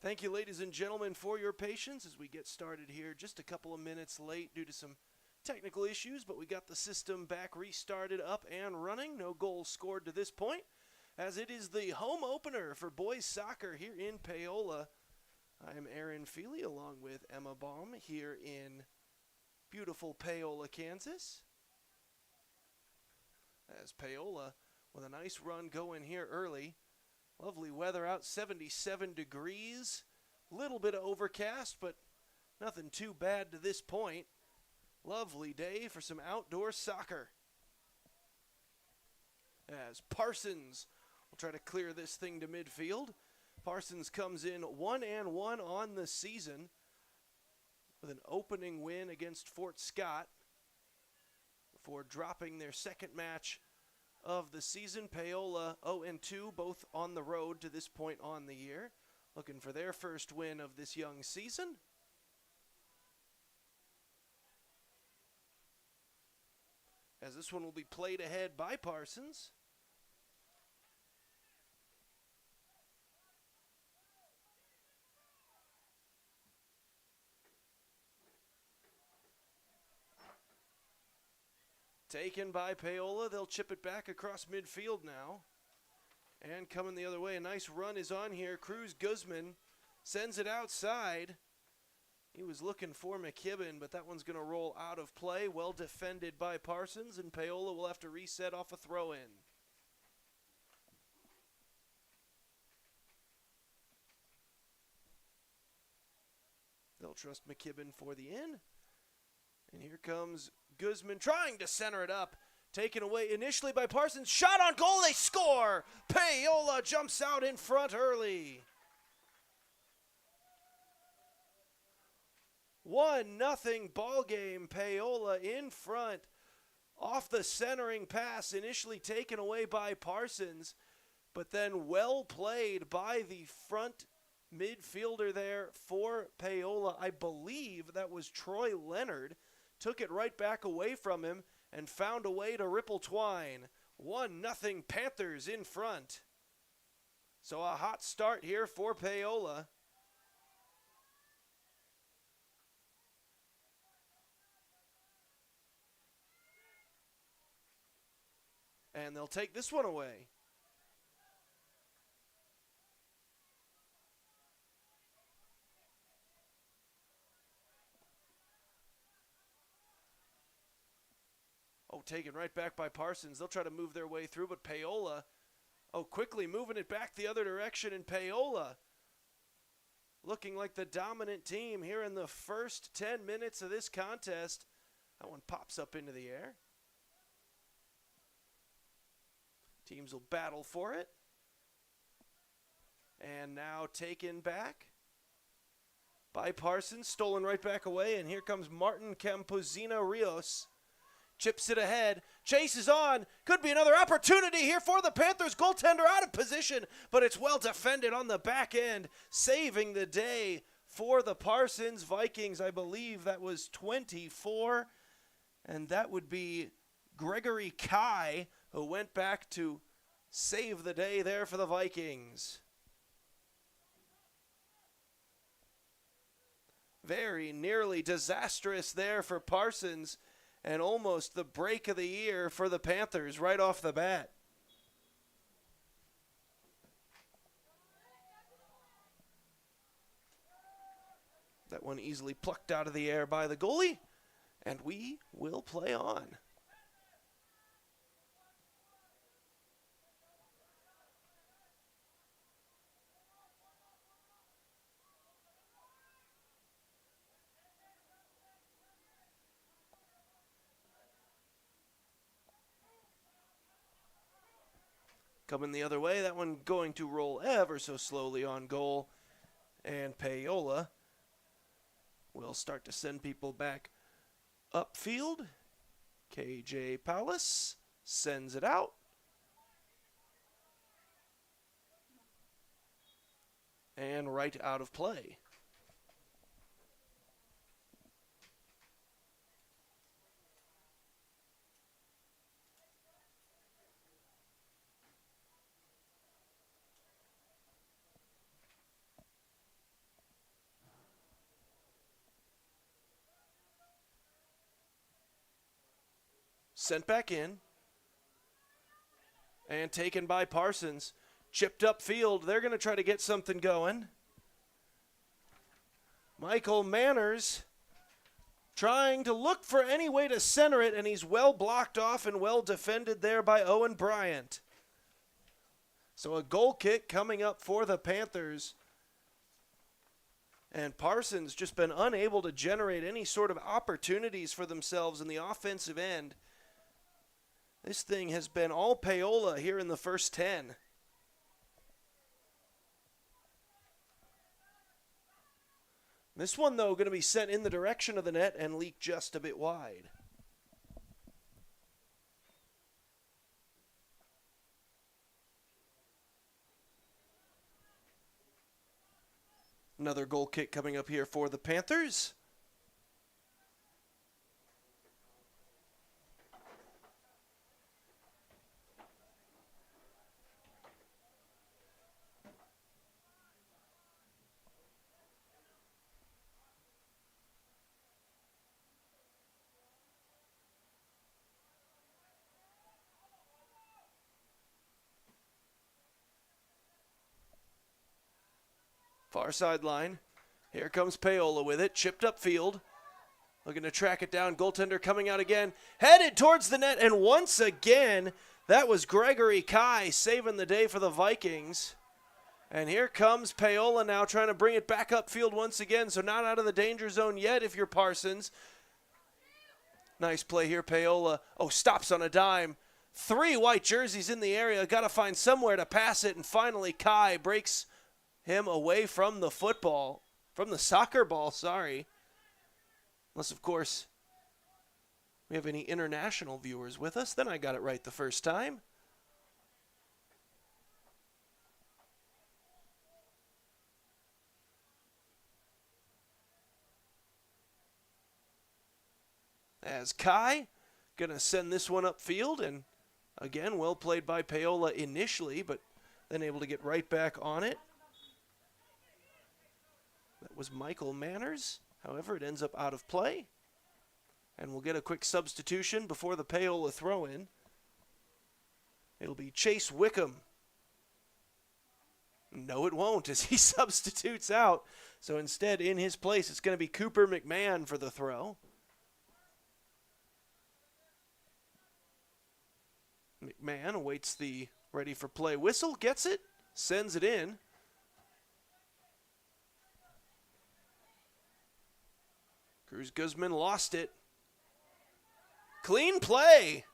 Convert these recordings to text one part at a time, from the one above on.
Thank you, ladies and gentlemen, for your patience as we get started here. Just a couple of minutes late due to some technical issues, but we got the system back restarted, up and running. No goals scored to this point, as it is the home opener for boys soccer here in Paola. I am Aaron Feely along with Emma Baum here in beautiful Paola, Kansas. As Paola with a nice run going here early. Lovely weather out, 77 degrees. Little bit of overcast, but nothing too bad to this point. Lovely day for some outdoor soccer. As Parsons will try to clear this thing to midfield. Parsons comes in 1-1 on the season with an opening win against Fort Scott before dropping their second match of the season. Paola 0-2, both on the road to this point on the year, looking for their first win of this young season. As this one will be played ahead by Parsons. Taken by Paola. They'll chip it back across midfield now. And coming the other way, a nice run is on here. Cruz Guzman sends it outside. He was looking for McKibben, but that one's going to roll out of play. Well defended by Parsons, and Paola will have to reset off a throw-in. They'll trust McKibben for the in. And here comes Guzman trying to center it up. Taken away initially by Parsons. Shot on goal, they score! Paola jumps out in front early. 1-0 ball game. Paola in front. Off the centering pass, initially taken away by Parsons, but then well played by the front midfielder there for Paola. I believe that was Troy Leonard. Took it right back away from him and found a way to ripple twine. 1-0 Panthers in front. So a hot start here for Paola. And they'll take this one away. Taken right back by Parsons. They'll try to move their way through, but Paola, quickly moving it back the other direction, and Paola looking like the dominant team here in the first 10 minutes of this contest. That one pops up into the air. Teams will battle for it. And now taken back by Parsons, stolen right back away, and here comes Martin Camposina Rios. Chips it ahead, chases on, could be another opportunity here for the Panthers. Goaltender out of position, but it's well defended on the back end, saving the day for the Parsons Vikings. I believe that was 24, and that would be Gregory Kai, who went back to save the day there for the Vikings. Very nearly disastrous there for Parsons, and almost the break of the year for the Panthers right off the bat. That one easily plucked out of the air by the goalie, and we will play on. Coming the other way, that one going to roll ever so slowly on goal. And Paola will start to send people back upfield. KJ Paulus sends it out. And right out of play. Sent back in. And taken by Parsons. Chipped up field. They're going to try to get something going. Michael Manners trying to look for any way to center it, and he's well blocked off and well defended there by Owen Bryant. So a goal kick coming up for the Panthers. And Parsons just been unable to generate any sort of opportunities for themselves in the offensive end. This thing has been all Paola here in the first 10. This one, though, going to be sent in the direction of the net and leak just a bit wide. Another goal kick coming up here for the Panthers. Far sideline. Here comes Paola with it. Chipped up field. Looking to track it down. Goaltender coming out again. Headed towards the net. And once again, that was Gregory Kai saving the day for the Vikings. And here comes Paola now trying to bring it back upfield once again. So not out of the danger zone yet if you're Parsons. Nice play here, Paola. Oh, stops on a dime. 3 white jerseys in the area. Got to find somewhere to pass it. And finally, Kai breaks him away from the football, from the soccer ball, sorry. Unless, of course, we have any international viewers with us. Then I got it right the first time. As Kai going to send this one upfield, and again, well played by Paola initially, but then able to get right back on it. That was Michael Manners. However, it ends up out of play. And we'll get a quick substitution before the Paola throw-in. It'll be Chase Wickham. No, it won't, as he substitutes out. So instead, in his place, it's going to be Cooper McMahon for the throw. McMahon awaits the ready-for-play whistle, gets it, sends it in. Cruz Guzman lost it. Clean play.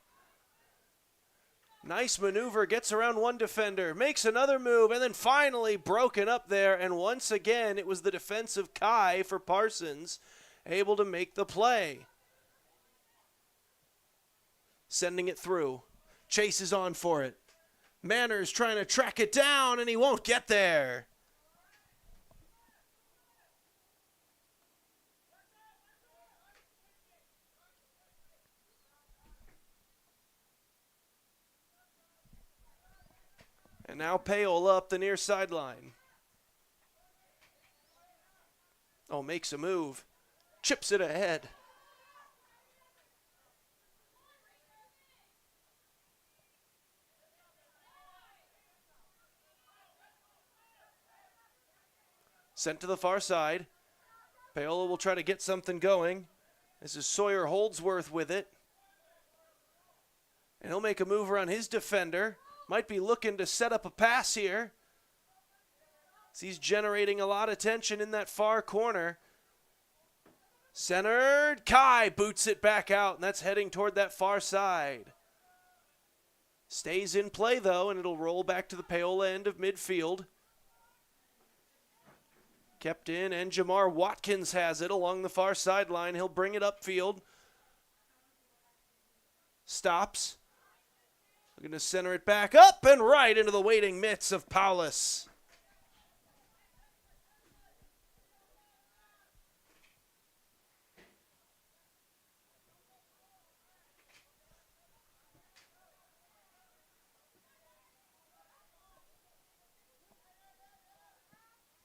Nice maneuver, gets around one defender, makes another move, and then finally broken up there. And once again, it was the defensive Kai for Parsons, able to make the play. Sending it through. Chase is on for it. Manners trying to track it down, and he won't get there. And now Paola up the near sideline. Oh, makes a move. Chips it ahead. Sent to the far side. Paola will try to get something going. This is Sawyer Holdsworth with it. And he'll make a move around his defender. Might be looking to set up a pass here. He's generating a lot of tension in that far corner. Centered. Kai boots it back out, and that's heading toward that far side. Stays in play, though, and it'll roll back to the Paola end of midfield. Kept in, and Jamar Watkins has it along the far sideline. He'll bring it upfield. Stops. We're going to center it back up and right into the waiting mitts of Paulus.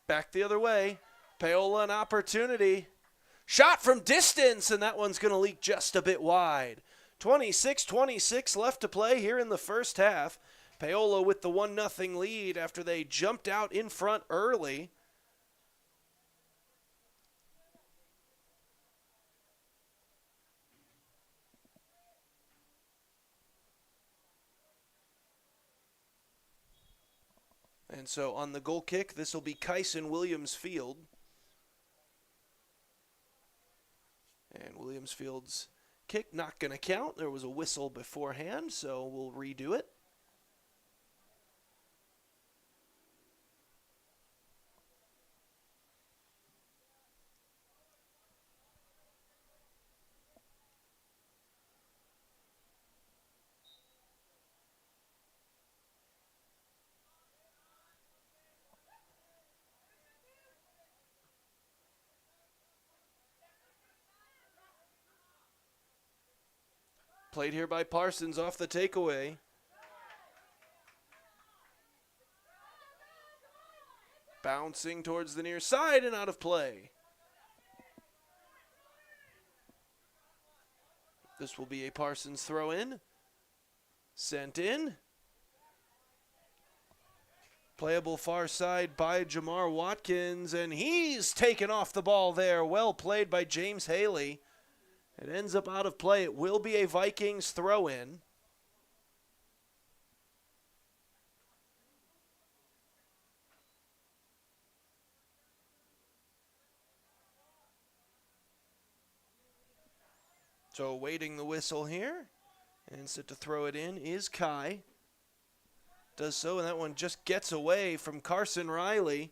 Back the other way. Paola an opportunity. Shot from distance, and that one's going to leak just a bit wide. 26-26 left to play here in the first half. Paola with the 1-0 lead after they jumped out in front early. And so on the goal kick, this will be Kyson Williams Field. And Williams Field's kick not going to count. There was a whistle beforehand, so we'll redo it. Played here by Parsons off the takeaway. Bouncing towards the near side and out of play. This will be a Parsons throw in. Sent in. Playable far side by Jamar Watkins, and he's taken off the ball there. Well played by James Haley. It ends up out of play. It will be a Vikings throw-in. So awaiting the whistle here. And set to throw it in is Kai. Does so, and that one just gets away from Carson Riley.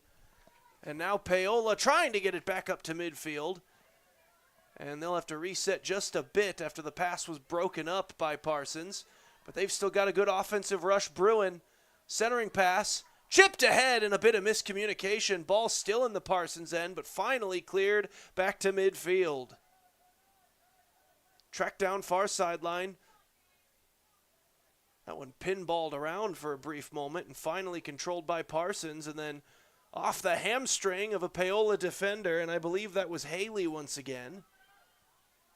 And now Paola trying to get it back up to midfield. And they'll have to reset just a bit after the pass was broken up by Parsons. But they've still got a good offensive rush brewing. Centering pass, chipped ahead, and a bit of miscommunication. Ball still in the Parsons end, but finally cleared back to midfield. Tracked down far sideline. That one pinballed around for a brief moment and finally controlled by Parsons, and then off the hamstring of a Paola defender, and I believe that was Haley once again.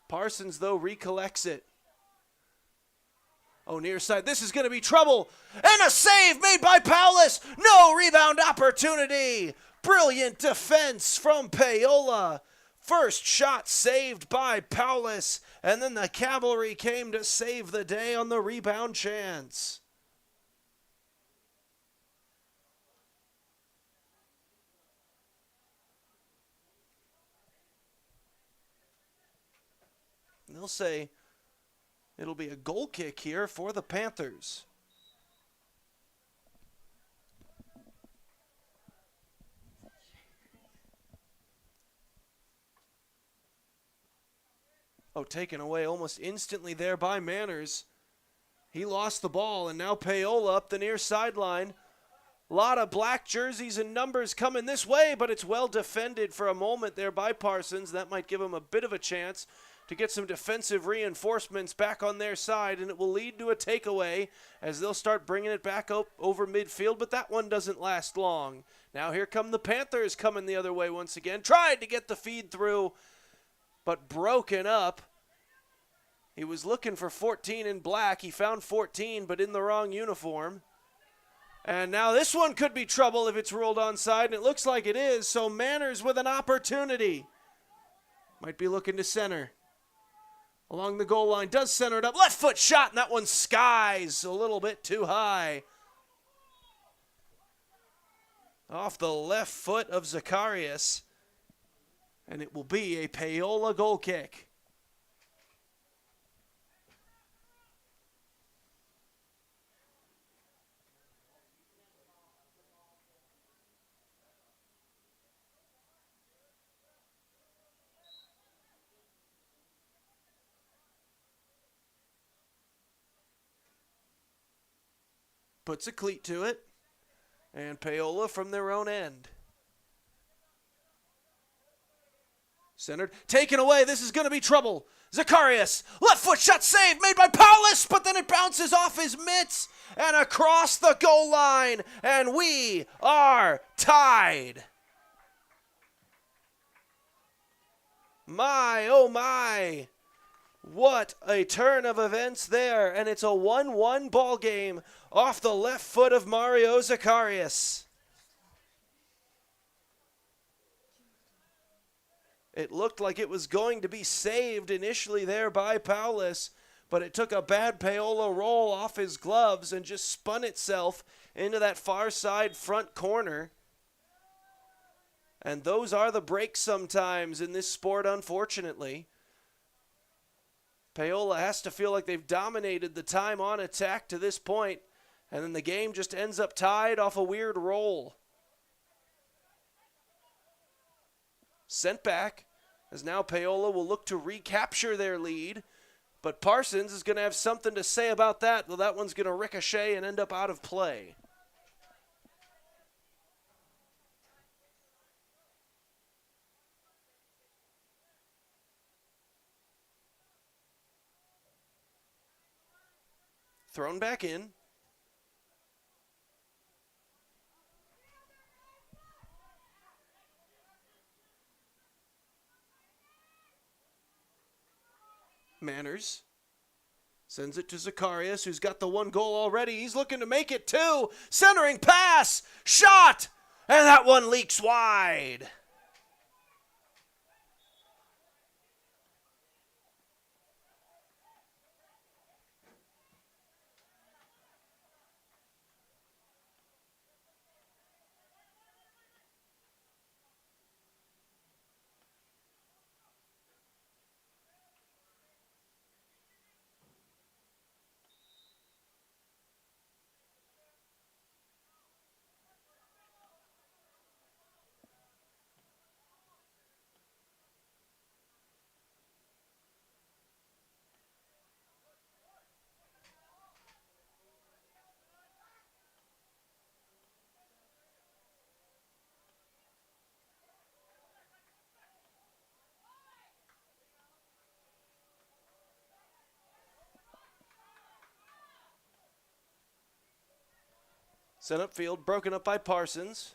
Parsons, though, recollects it. Oh, near side. This is going to be trouble. And a save made by Paulus. No rebound opportunity. Brilliant defense from Paola. First shot saved by Paulus. And then the cavalry came to save the day on the rebound chance. They'll say it'll be a goal kick here for the Panthers. Oh, taken away almost instantly there by Manners. He lost the ball, and now Paola up the near sideline. A lot of black jerseys and numbers coming this way, but it's well defended for a moment there by Parsons. That might give him a bit of a chance to get some defensive reinforcements back on their side, and it will lead to a takeaway as they'll start bringing it back up over midfield, but that one doesn't last long. Now here come the Panthers coming the other way once again. Tried to get the feed through, but broken up. He was looking for 14 in black. He found 14, but in the wrong uniform. And now this one could be trouble if it's ruled onside, and it looks like it is, so Manners with an opportunity. Might be looking to center. Along the goal line, does center it up. Left foot shot, and that one skies a little bit too high. Off the left foot of Zacharias. And it will be a Paola goal kick. Puts a cleat to it, and Paola from their own end. Centered, taken away, this is going to be trouble. Zacharias, left foot shot save made by Paulus, but then it bounces off his mitts and across the goal line, and we are tied. My, oh my. What a turn of events there, and it's a 1-1 ball game off the left foot of Mario Zacharias. It looked like it was going to be saved initially there by Paola, but it took a bad Paola roll off his gloves and just spun itself into that far side front corner. And those are the breaks sometimes in this sport, unfortunately. Paola has to feel like they've dominated the time on attack to this point, and then the game just ends up tied off a weird roll. Sent back, as now Paola will look to recapture their lead, but Parsons is going to have something to say about that, though that one's going to ricochet and end up out of play. Thrown back in. Manners sends it to Zacharias, who's got the one goal already. He's looking to make it two. Centering pass. Shot. And that one leaks wide. Sent upfield, broken up by Parsons.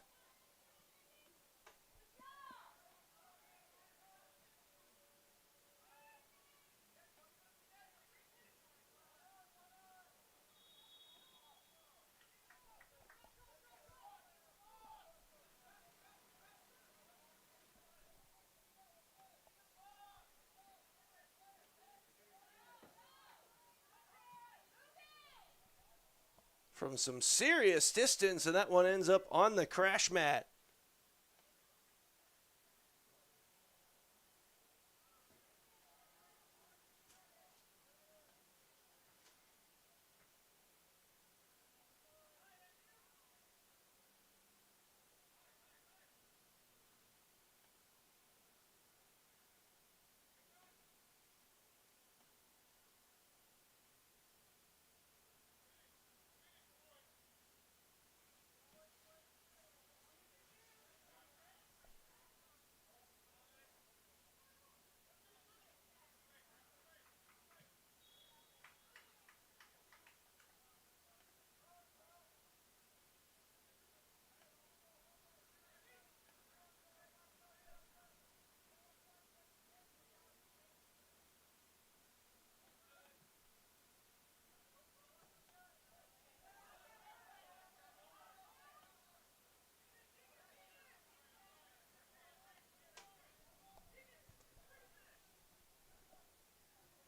From some serious distance, and that one ends up on the crash mat.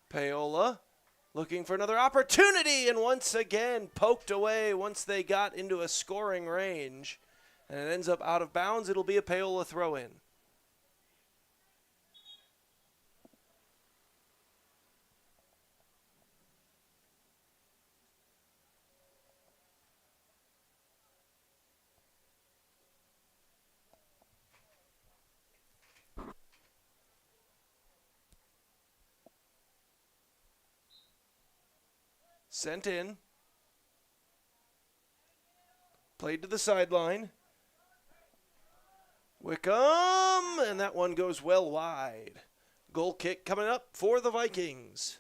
Paola looking for another opportunity, and once again poked away once they got into a scoring range. And it ends up out of bounds. It'll be a Paola throw-in. Sent in. Played to the sideline. Wickham, and that one goes well wide. Goal kick coming up for the Vikings.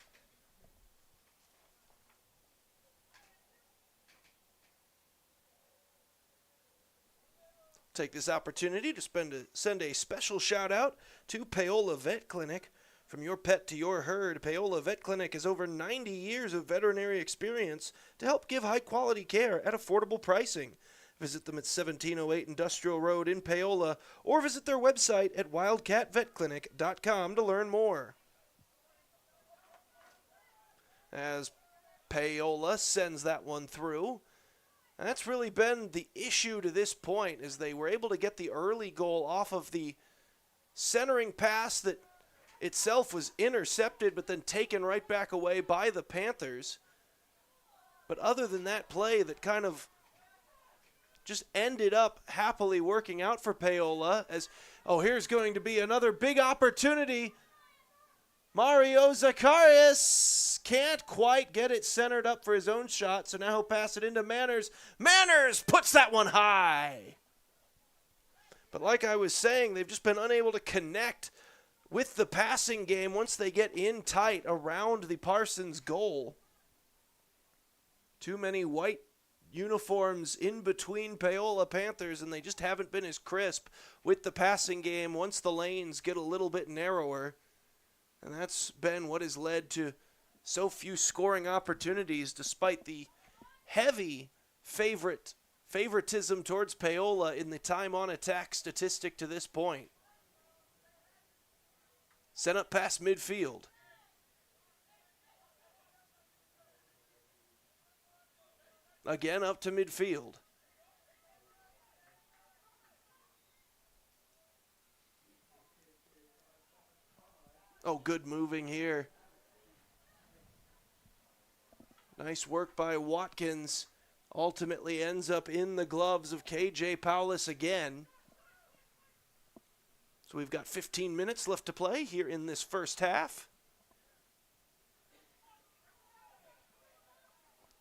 Take this opportunity to send a special shout out to Paola Vet Clinic, From your pet to your herd, Paola Vet Clinic has over 90 years of veterinary experience to help give high-quality care at affordable pricing. Visit them at 1708 Industrial Road in Paola or visit their website at wildcatvetclinic.com to learn more. As Paola sends that one through. And that's really been the issue to this point, is they were able to get the early goal off of the centering pass that itself was intercepted but then taken right back away by the Panthers. But other than that play that kind of just ended up happily working out for Paola, as, here's going to be another big opportunity. Mario Zacharias can't quite get it centered up for his own shot, so now he'll pass it into Manners. Manners puts that one high. But like I was saying, they've just been unable to connect with the passing game once they get in tight around the Parsons goal. Too many white uniforms in between Paola Panthers, and they just haven't been as crisp with the passing game once the lanes get a little bit narrower. And that's been what has led to so few scoring opportunities, despite the heavy favoritism towards Paola in the time on attack statistic to this point. Sent up past midfield. Again up to midfield. Good moving here. Nice work by Watkins. Ultimately ends up in the gloves of KJ Paulus again. So we've got 15 minutes left to play here in this first half.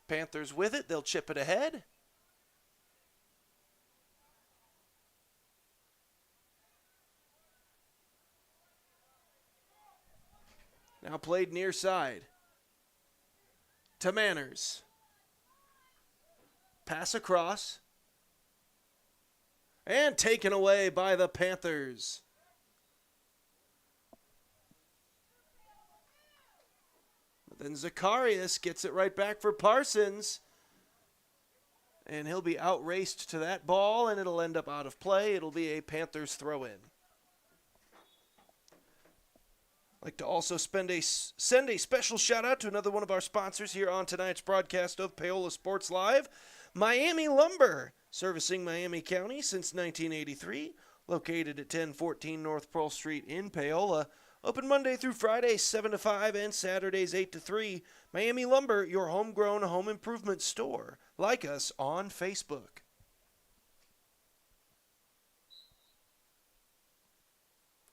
Panthers with it. They'll chip it ahead. Now played near side to Manners. Pass across. And taken away by the Panthers. But then Zacharias gets it right back for Parsons. And he'll be outraced to that ball, and it'll end up out of play. It'll be a Panthers throw-in. Like to also send a special shout out to another one of our sponsors here on tonight's broadcast of Paola Sports Live, Miami Lumber, servicing Miami County since 1983, located at 1014 North Pearl Street in Paola. Open Monday through Friday, 7 to 5, and Saturdays, 8 to 3. Miami Lumber, your homegrown home improvement store. Like us on Facebook.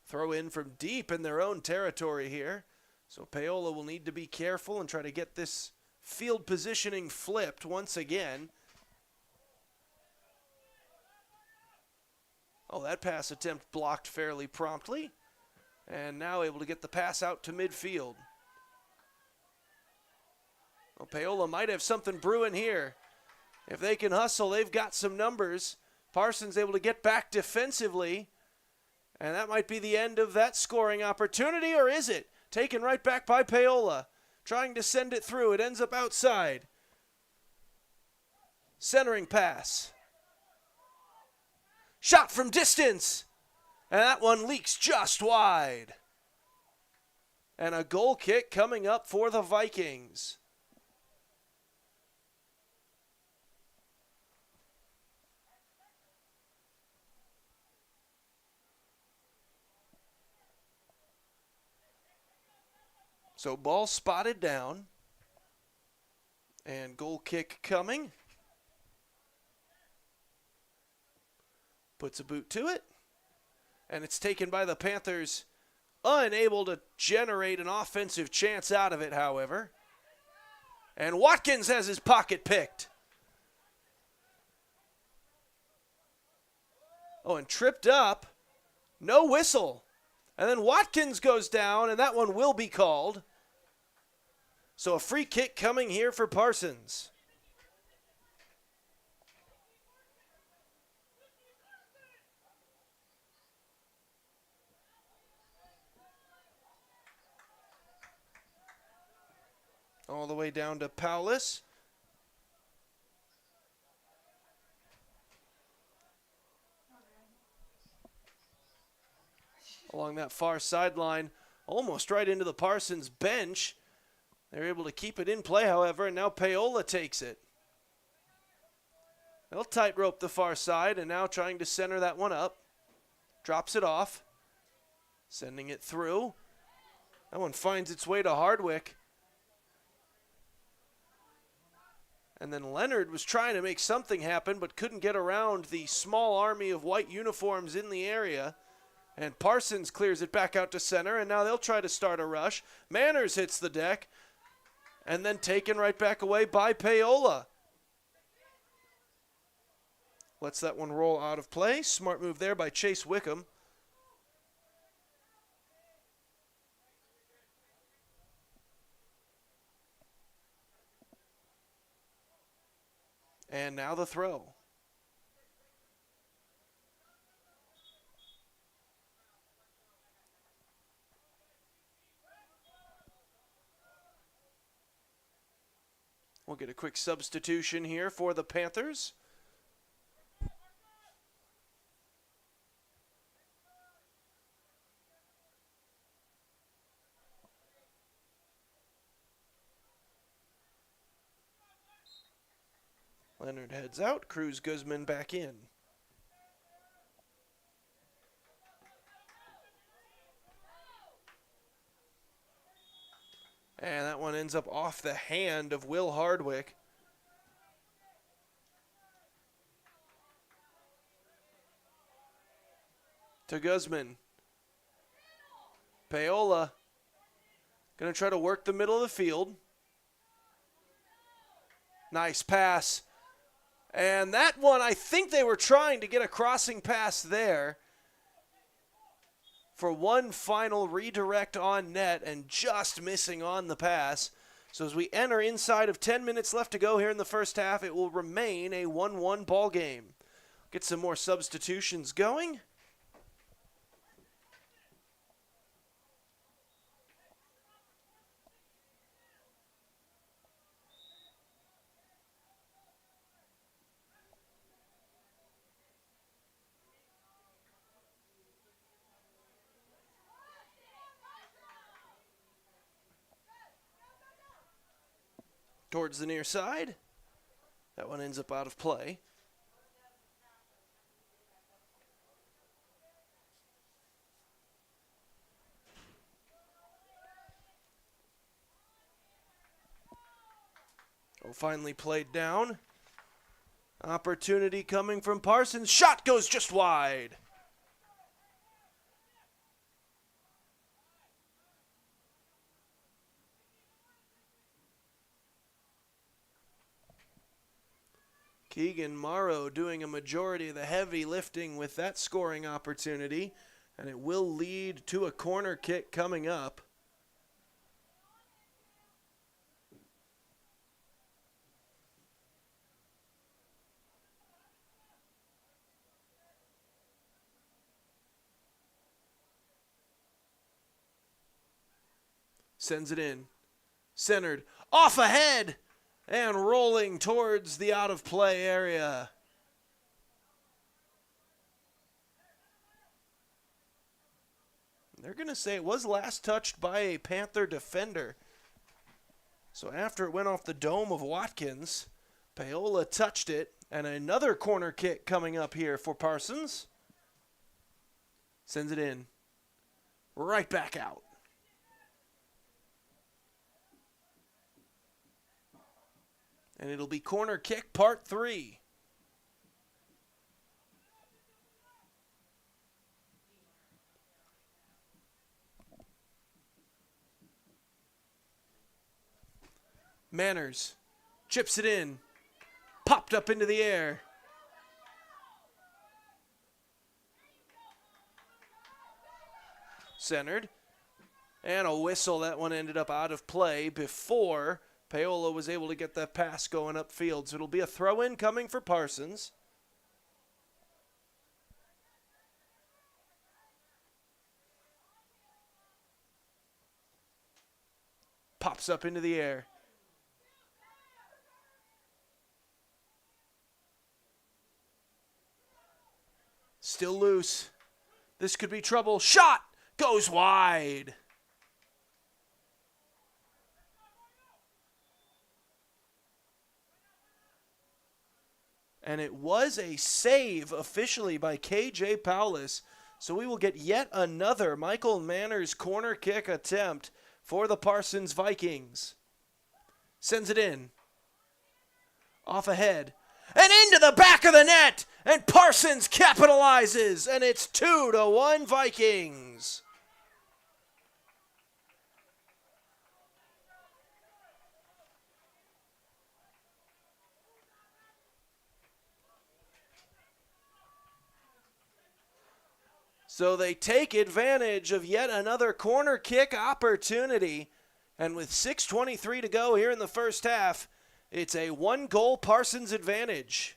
Throw in from deep in their own territory here. So Paola will need to be careful and try to get this field positioning flipped once again. That pass attempt blocked fairly promptly. And now able to get the pass out to midfield. Paola might have something brewing here. If they can hustle, they've got some numbers. Parsons able to get back defensively. And that might be the end of that scoring opportunity, or is it? Taken right back by Paola. Trying to send it through. It ends up outside. Centering pass. Shot from distance. And that one leaks just wide. And a goal kick coming up for the Vikings. So ball spotted down. And goal kick coming. Puts a boot to it. And it's taken by the Panthers. Unable to generate an offensive chance out of it, however. And Watkins has his pocket picked. And tripped up. No whistle. And then Watkins goes down, and that one will be called. So a free kick coming here for Parsons. All the way down to Paola. Along that far sideline, almost right into the Parsons bench. They're able to keep it in play, however, and now Paola takes it. They'll tightrope the far side, and now trying to center that one up. Drops it off, sending it through. That one finds its way to Hardwick. And then Leonard was trying to make something happen, but couldn't get around the small army of white uniforms in the area. And Parsons clears it back out to center, and now they'll try to start a rush. Manners hits the deck, and then taken right back away by Paola. Lets that one roll out of play. Smart move there by Chase Wickham. And now the throw. We'll get a quick substitution here for the Panthers. Leonard heads out. Cruz Guzman back in. And that one ends up off the hand of Will Hardwick. To Guzman. Paola going to try to work the middle of the field. Nice pass. And that one, I think they were trying to get a crossing pass there for one final redirect on net and just missing on the pass. So as we enter inside of 10 minutes left to go here in the first half, it will remain a 1-1 ball game. Get some more substitutions going. Towards the near side. That one ends up out of play. Oh, finally played down. Opportunity coming from Parsons. Shot goes just wide. Keegan Morrow doing a majority of the heavy lifting with that scoring opportunity, and it will lead to a corner kick coming up. Sends it in. Centered. Off ahead! And rolling towards the out-of-play area. They're going to say it was last touched by a Panther defender. So after it went off the dome of Watkins, Paola touched it, and another corner kick coming up here for Parsons. Sends it in. Right back out. And it'll be corner kick part 3. Manners chips it in. Popped up into the air. Centered. And a whistle. That one ended up out of play before Paola was able to get that pass going upfield. So it'll be a throw-in coming for Parsons. Pops up into the air. Still loose. This could be trouble. Shot goes wide. And it was a save officially by K.J. Paola. So we will get yet another Michael Manners corner kick attempt for the Parsons Vikings. Sends it in. Off ahead. And into the back of the net. And Parsons capitalizes. And it's 2-1 Vikings. So they take advantage of yet another corner kick opportunity. And with 6:23 to go here in the first half, it's a 1-goal Parsons advantage.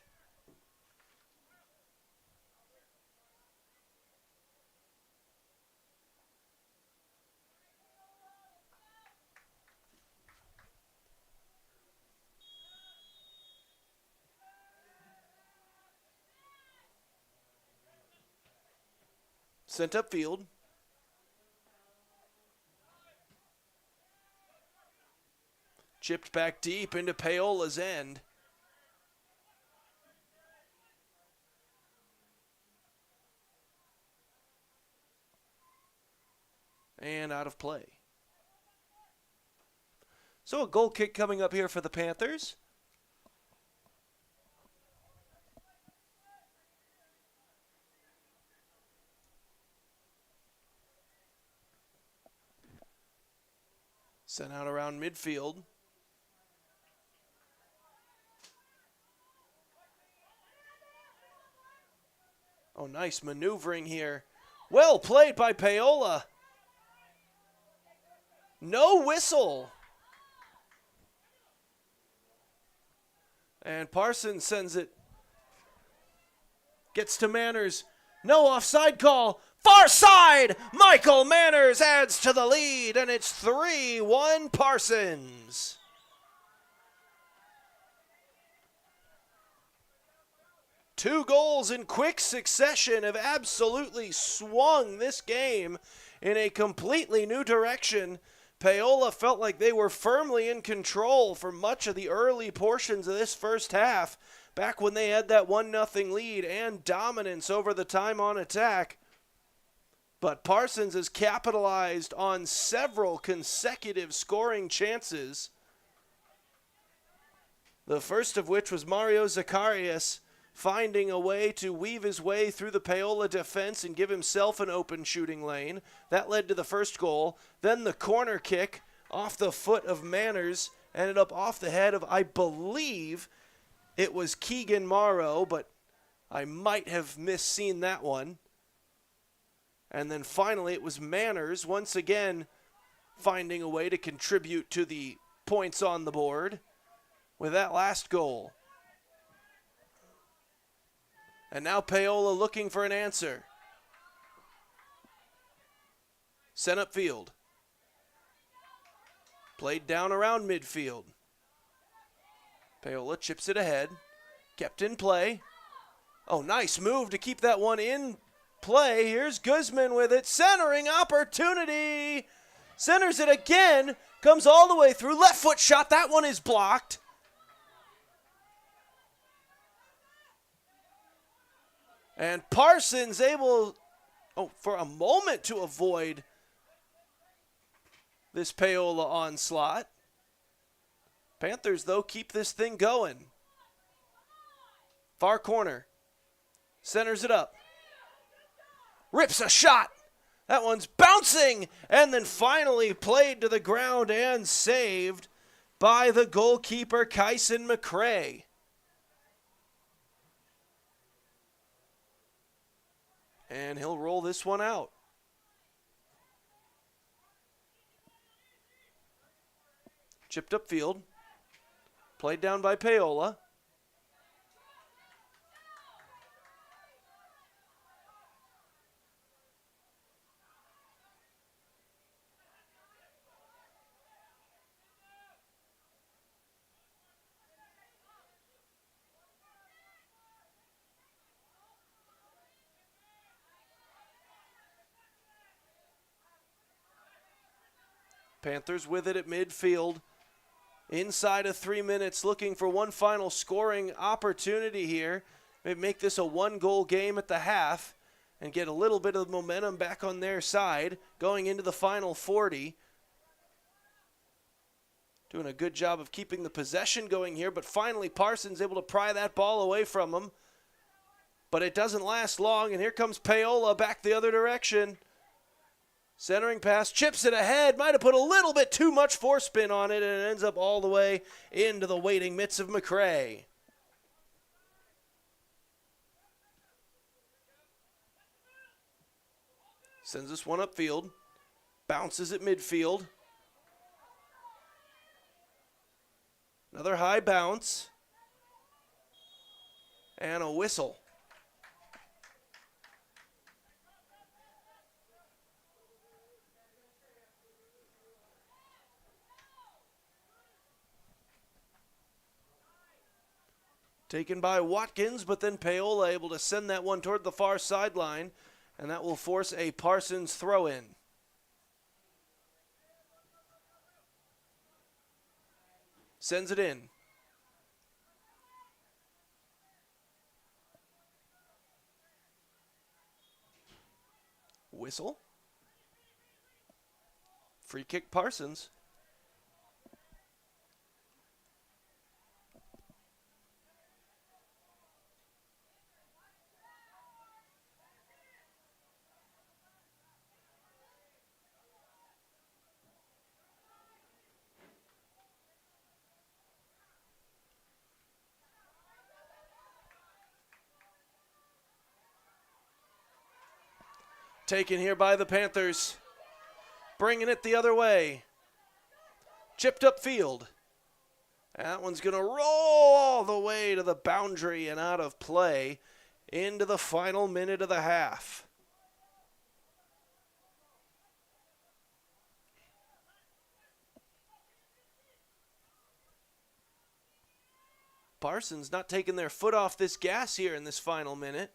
Sent upfield. Chipped back deep into Paola's end. And out of play. So a goal kick coming up here for the Panthers. Sent out around midfield. Oh, nice maneuvering here. Well played by Paola. No whistle. And Parsons sends it. Gets to Manners. No offside call. Far side! Michael Manners adds to the lead, and it's 3-1 Parsons. Two goals in quick succession have absolutely swung this game in a completely new direction. Paola felt like they were firmly in control for much of the early portions of this first half, back when they had that 1-0 lead and dominance over the time on attack. But Parsons has capitalized on several consecutive scoring chances. The first of which was Mario Zacharias finding a way to weave his way through the Paola defense and give himself an open shooting lane. That led to the first goal. Then the corner kick off the foot of Manners ended up off the head of, I believe, it was Keegan Morrow, but I might have misseen that one. And then finally it was Manners once again finding a way to contribute to the points on the board with that last goal. And now Paola looking for an answer. Sent upfield. Played down around midfield. Paola chips it ahead. Kept in play. Oh, nice move to keep that one in play. Here's Guzman with it. Centering opportunity. Centers it again. Comes all the way through. Left foot shot. That one is blocked. And Parsons able, for a moment to avoid this Paola onslaught. Panthers, though, keep this thing going. Far corner. Centers it up. Rips a shot. That one's bouncing. And then finally played to the ground and saved by the goalkeeper, Kyson McCrae. And he'll roll this one out. Chipped upfield. Played down by Paola. Panthers with it at midfield. Inside of 3 minutes, looking for one final scoring opportunity here. Maybe make this a one-goal game at the half and get a little bit of momentum back on their side going into the final 40. Doing a good job of keeping the possession going here, but finally Parsons able to pry that ball away from him. But it doesn't last long, and here comes Paola back the other direction. Centering pass, chips it ahead, might have put a little bit too much forespin on it, and it ends up all the way into the waiting mitts of McCray. Sends this one upfield, bounces at midfield. Another high bounce, and a whistle. Taken by Watkins, but then Paola able to send that one toward the far sideline, and that will force a Parsons throw-in. Sends it in. Whistle. Free kick Parsons. Taken here by the Panthers. Bringing it the other way. Chipped up field. That one's going to roll all the way to the boundary and out of play into the final minute of the half. Parsons not taking their foot off this gas here in this final minute.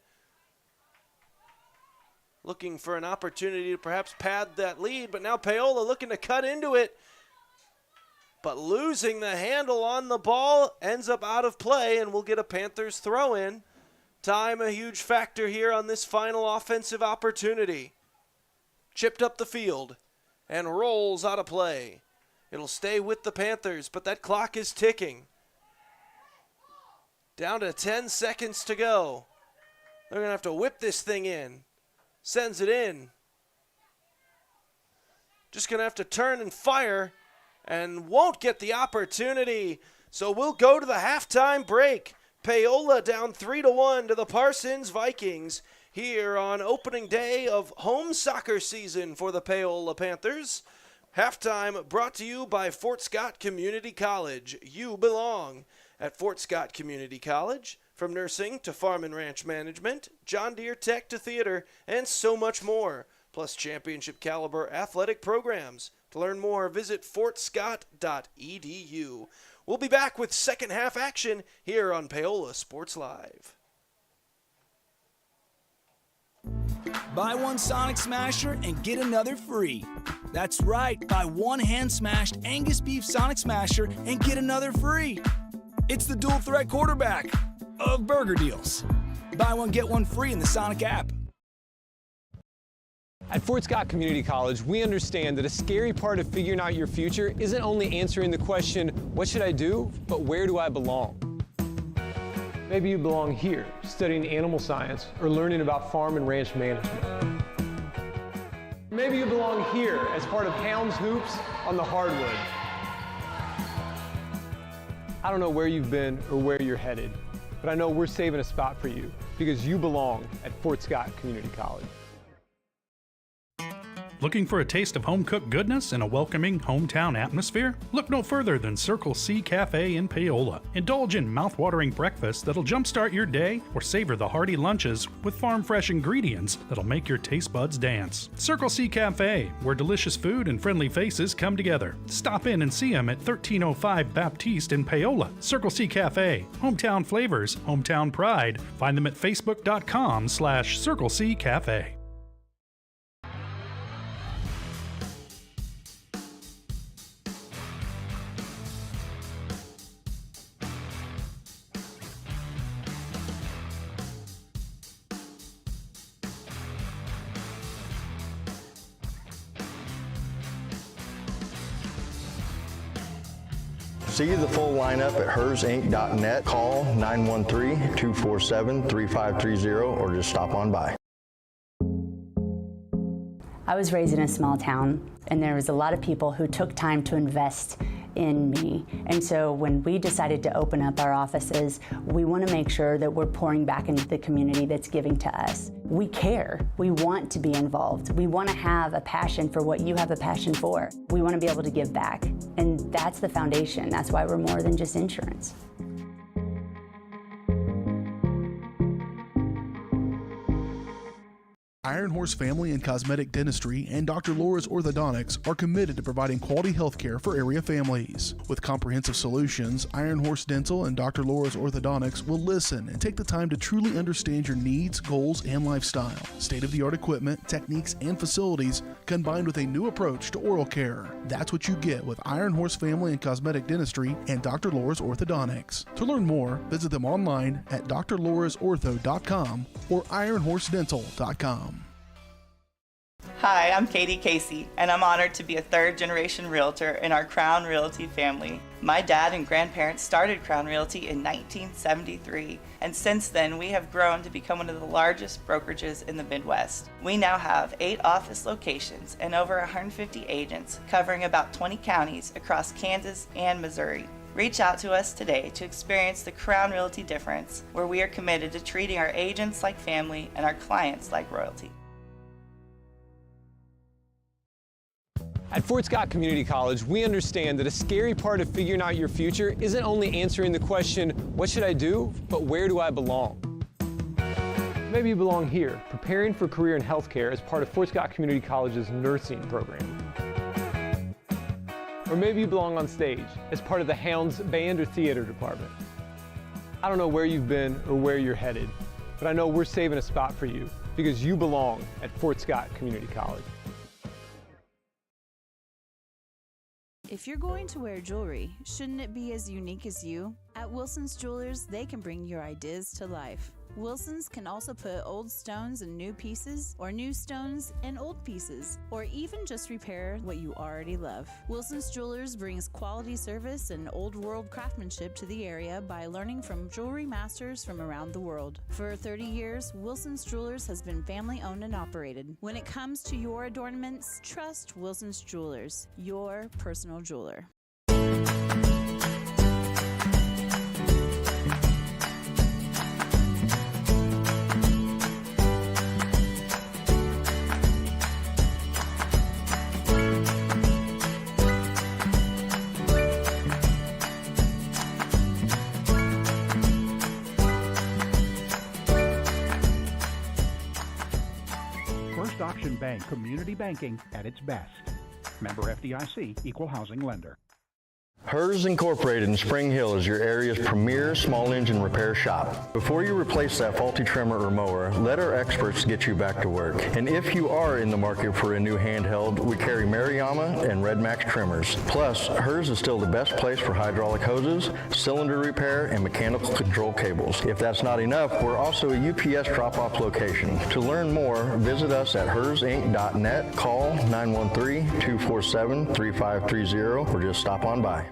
Looking for an opportunity to perhaps pad that lead, but now Paola looking to cut into it. But losing the handle on the ball, ends up out of play, and we'll get a Panthers throw-in. Time a huge factor here on this final offensive opportunity. Chipped up the field and rolls out of play. It'll stay with the Panthers, but that clock is ticking. Down to 10 seconds to go. They're going to have to whip this thing in. Sends it in. Just going to have to turn and fire and won't get the opportunity. So we'll go to the halftime break. Paola down 3-1 to the Parsons Vikings here on opening day of home soccer season for the Paola Panthers. Halftime brought to you by Fort Scott Community College. You belong at Fort Scott Community College. From nursing to farm and ranch management, John Deere tech to theater, and so much more. Plus championship caliber athletic programs. To learn more, visit fortscott.edu. We'll be back with second half action here on Paola Sports Live. Buy one Sonic Smasher and get another free. That's right, buy one hand-smashed Angus beef Sonic Smasher and get another free. It's the dual threat quarterback of burger deals. Buy one, get one free in the Sonic app. At Fort Scott Community College, we understand that a scary part of figuring out your future isn't only answering the question, what should I do, but where do I belong? Maybe you belong here, studying animal science or learning about farm and ranch management. Maybe you belong here as part of Hounds Hoops on the hardwood. I don't know where you've been or where you're headed, but I know we're saving a spot for you because you belong at Fort Scott Community College. Looking for a taste of home-cooked goodness and a welcoming hometown atmosphere? Look no further than Circle C Cafe in Paola. Indulge in mouth-watering breakfast that'll jumpstart your day or savor the hearty lunches with farm-fresh ingredients that'll make your taste buds dance. Circle C Cafe, where delicious food and friendly faces come together. Stop in and see them at 1305 Baptiste in Paola. Circle C Cafe, hometown flavors, hometown pride. Find them at facebook.com/Circle C Cafe. See the full lineup at hersinc.net. Call 913-247-3530 or just stop on by. I was raised in a small town, and there was a lot of people who took time to invest in me. And so when we decided to open up our offices, we want to make sure that we're pouring back into the community that's giving to us. We care. We want to be involved. We want to have a passion for what you have a passion for. We want to be able to give back. And that's the foundation. That's why we're more than just insurance. Iron Horse Family and Cosmetic Dentistry and Dr. Laura's Orthodontics are committed to providing quality health care for area families. With comprehensive solutions, Iron Horse Dental and Dr. Laura's Orthodontics will listen and take the time to truly understand your needs, goals, and lifestyle. State-of-the-art equipment, techniques, and facilities combined with a new approach to oral care. That's what you get with Iron Horse Family and Cosmetic Dentistry and Dr. Laura's Orthodontics. To learn more, visit them online at drlaurasortho.com or ironhorsedental.com. Hi, I'm Katie Casey, and I'm honored to be a third-generation realtor in our Crown Realty family. My dad and grandparents started Crown Realty in 1973, and since then we have grown to become one of the largest brokerages in the Midwest. We now have 8 office locations and over 150 agents covering about 20 counties across Kansas and Missouri. Reach out to us today to experience the Crown Realty difference, where we are committed to treating our agents like family and our clients like royalty. At Fort Scott Community College, we understand that a scary part of figuring out your future isn't only answering the question, what should I do, but where do I belong? Maybe you belong here, preparing for a career in healthcare as part of Fort Scott Community College's nursing program. Or maybe you belong on stage as part of the Hounds band or theater department. I don't know where you've been or where you're headed, but I know we're saving a spot for you because you belong at Fort Scott Community College. If you're going to wear jewelry, shouldn't it be as unique as you? At Wilson's Jewelers, they can bring your ideas to life. Wilson's can also put old stones in new pieces, or new stones in old pieces, or even just repair what you already love. Wilson's Jewelers brings quality service and old world craftsmanship to the area by learning from jewelry masters from around the world. For 30 years, Wilson's Jewelers has been family owned and operated. When it comes to your adornments, trust Wilson's Jewelers, your personal jeweler. Auction Bank, community banking at its best. Member FDIC, equal housing lender. Hers Incorporated in Spring Hill is your area's premier small engine repair shop. Before you replace that faulty trimmer or mower, let our experts get you back to work. And if you are in the market for a new handheld, we carry Maruyama and Red Max trimmers. Plus, Hers is still the best place for hydraulic hoses, cylinder repair, and mechanical control cables. If that's not enough, we're also a UPS drop-off location. To learn more, visit us at hersinc.net, call 913-247-3530, or just stop on by.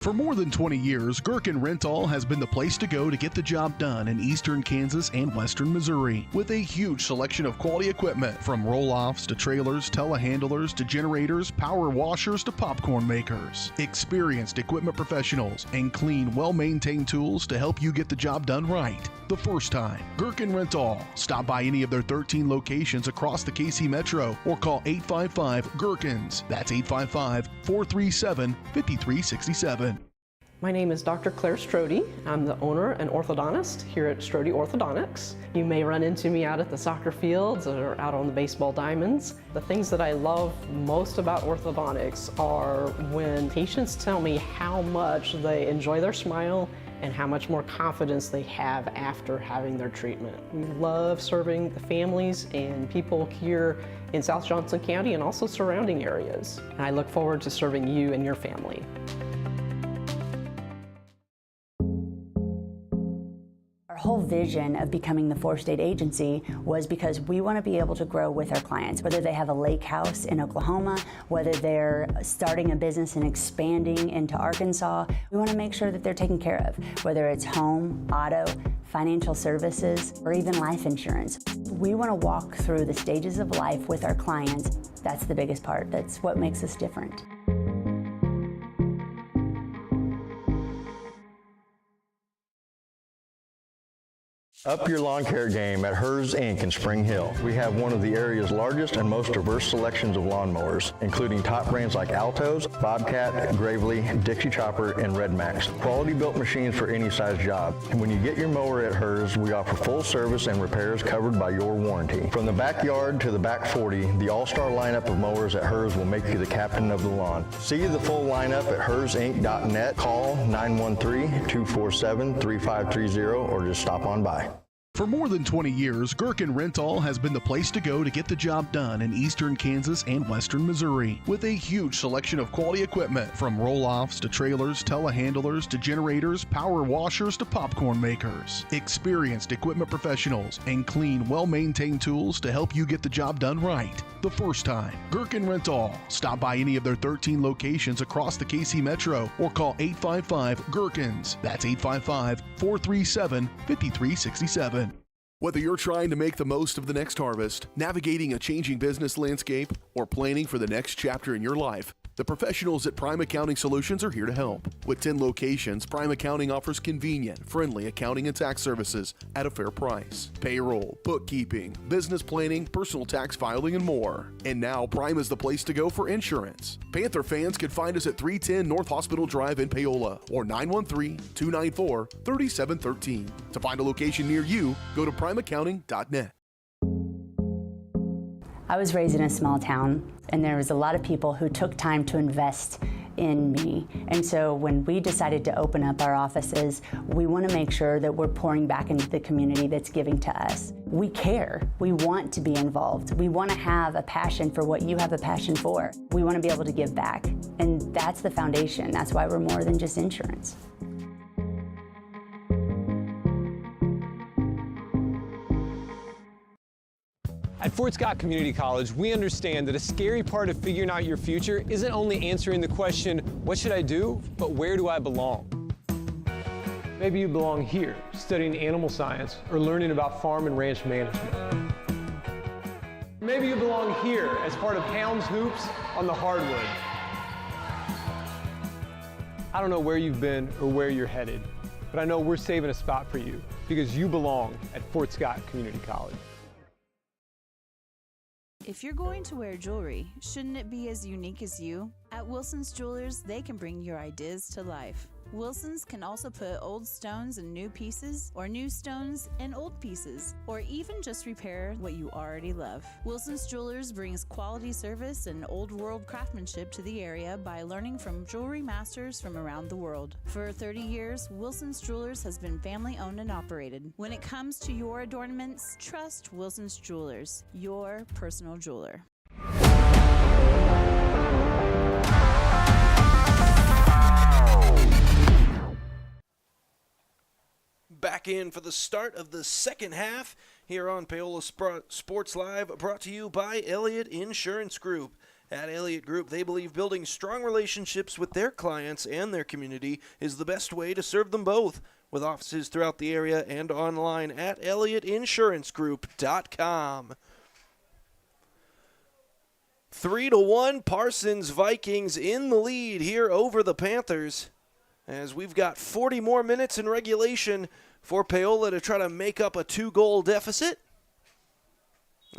For more than 20 years, Gherkin Rental has been the place to go to get the job done in eastern Kansas and western Missouri. With a huge selection of quality equipment, from roll-offs to trailers, telehandlers to generators, power washers to popcorn makers. Experienced equipment professionals and clean, well-maintained tools to help you get the job done right the first time. Gherkin Rental. Stop by any of their 13 locations across the KC Metro or call 855-GHERKINS. That's 855-437-5367. My name is Dr. Claire Strode. I'm the owner and orthodontist here at Strode Orthodontics. You may run into me out at the soccer fields or out on the baseball diamonds. The things that I love most about orthodontics are when patients tell me how much they enjoy their smile and how much more confidence they have after having their treatment. We love serving the families and people here in South Johnson County and also surrounding areas. And I look forward to serving you and your family. Our whole vision of becoming the 4-state agency was because we want to be able to grow with our clients, whether they have a lake house in Oklahoma, whether they're starting a business and expanding into Arkansas. We want to make sure that they're taken care of, whether it's home, auto, financial services, or even life insurance. We want to walk through the stages of life with our clients. That's the biggest part. That's what makes us different. Up your lawn care game at Hers Inc. in Spring Hill. We have one of the area's largest and most diverse selections of lawnmowers, including top brands like Altos, Bobcat, Gravely, Dixie Chopper, and Red Max. Quality built machines for any size job. And when you get your mower at Hers, we offer full service and repairs covered by your warranty. From the backyard to the back 40, the all-star lineup of mowers at Hers will make you the captain of the lawn. See the full lineup at hersinc.net. Call 913-247-3530 or just stop on by. For more than 20 years, Gherkin Rental has been the place to go to get the job done in eastern Kansas and western Missouri. With a huge selection of quality equipment, from roll-offs to trailers, telehandlers to generators, power washers to popcorn makers. Experienced equipment professionals and clean, well-maintained tools to help you get the job done right. The first time, Gherkin Rental. Stop by any of their 13 locations across the KC Metro or call 855-GHERKINS. That's 855-437-5367. Whether you're trying to make the most of the next harvest, navigating a changing business landscape, or planning for the next chapter in your life, the professionals at Prime Accounting Solutions are here to help. With 10 locations, Prime Accounting offers convenient, friendly accounting and tax services at a fair price. Payroll, bookkeeping, business planning, personal tax filing, and more. And now Prime is the place to go for insurance. Panther fans can find us at 310 North Hospital Drive in Paola or 913-294-3713. To find a location near you, go to primeaccounting.net. I was raised in a small town, and there was a lot of people who took time to invest in me. And so when we decided to open up our offices, we want to make sure that we're pouring back into the community that's giving to us. We care. We want to be involved. We want to have a passion for what you have a passion for. We want to be able to give back. And that's the foundation. That's why we're more than just insurance. At Fort Scott Community College, we understand that a scary part of figuring out your future isn't only answering the question, what should I do, but where do I belong? Maybe you belong here, studying animal science or learning about farm and ranch management. Maybe you belong here as part of Hounds Hoops on the hardwood. I don't know where you've been or where you're headed, but I know we're saving a spot for you because you belong at Fort Scott Community College. If you're going to wear jewelry, shouldn't it be as unique as you? At Wilson's Jewelers, they can bring your ideas to life. Wilson's can also put old stones in new pieces, or new stones in old pieces, or even just repair what you already love. Wilson's Jewelers brings quality service and old world craftsmanship to the area by learning from jewelry masters from around the world. For 30 years, Wilson's Jewelers has been family owned and operated. When it comes to your adornments, trust Wilson's Jewelers, your personal jeweler. Back in for the start of the second half here on Paola Sports Live, brought to you by Elliott Insurance Group. At Elliott Group, they believe building strong relationships with their clients and their community is the best way to serve them both. With offices throughout the area and online at ElliottInsuranceGroup.com. 3-1 Parsons Vikings in the lead here over the Panthers, as we've got 40 more minutes in regulation for Paola to try to make up a 2-goal deficit.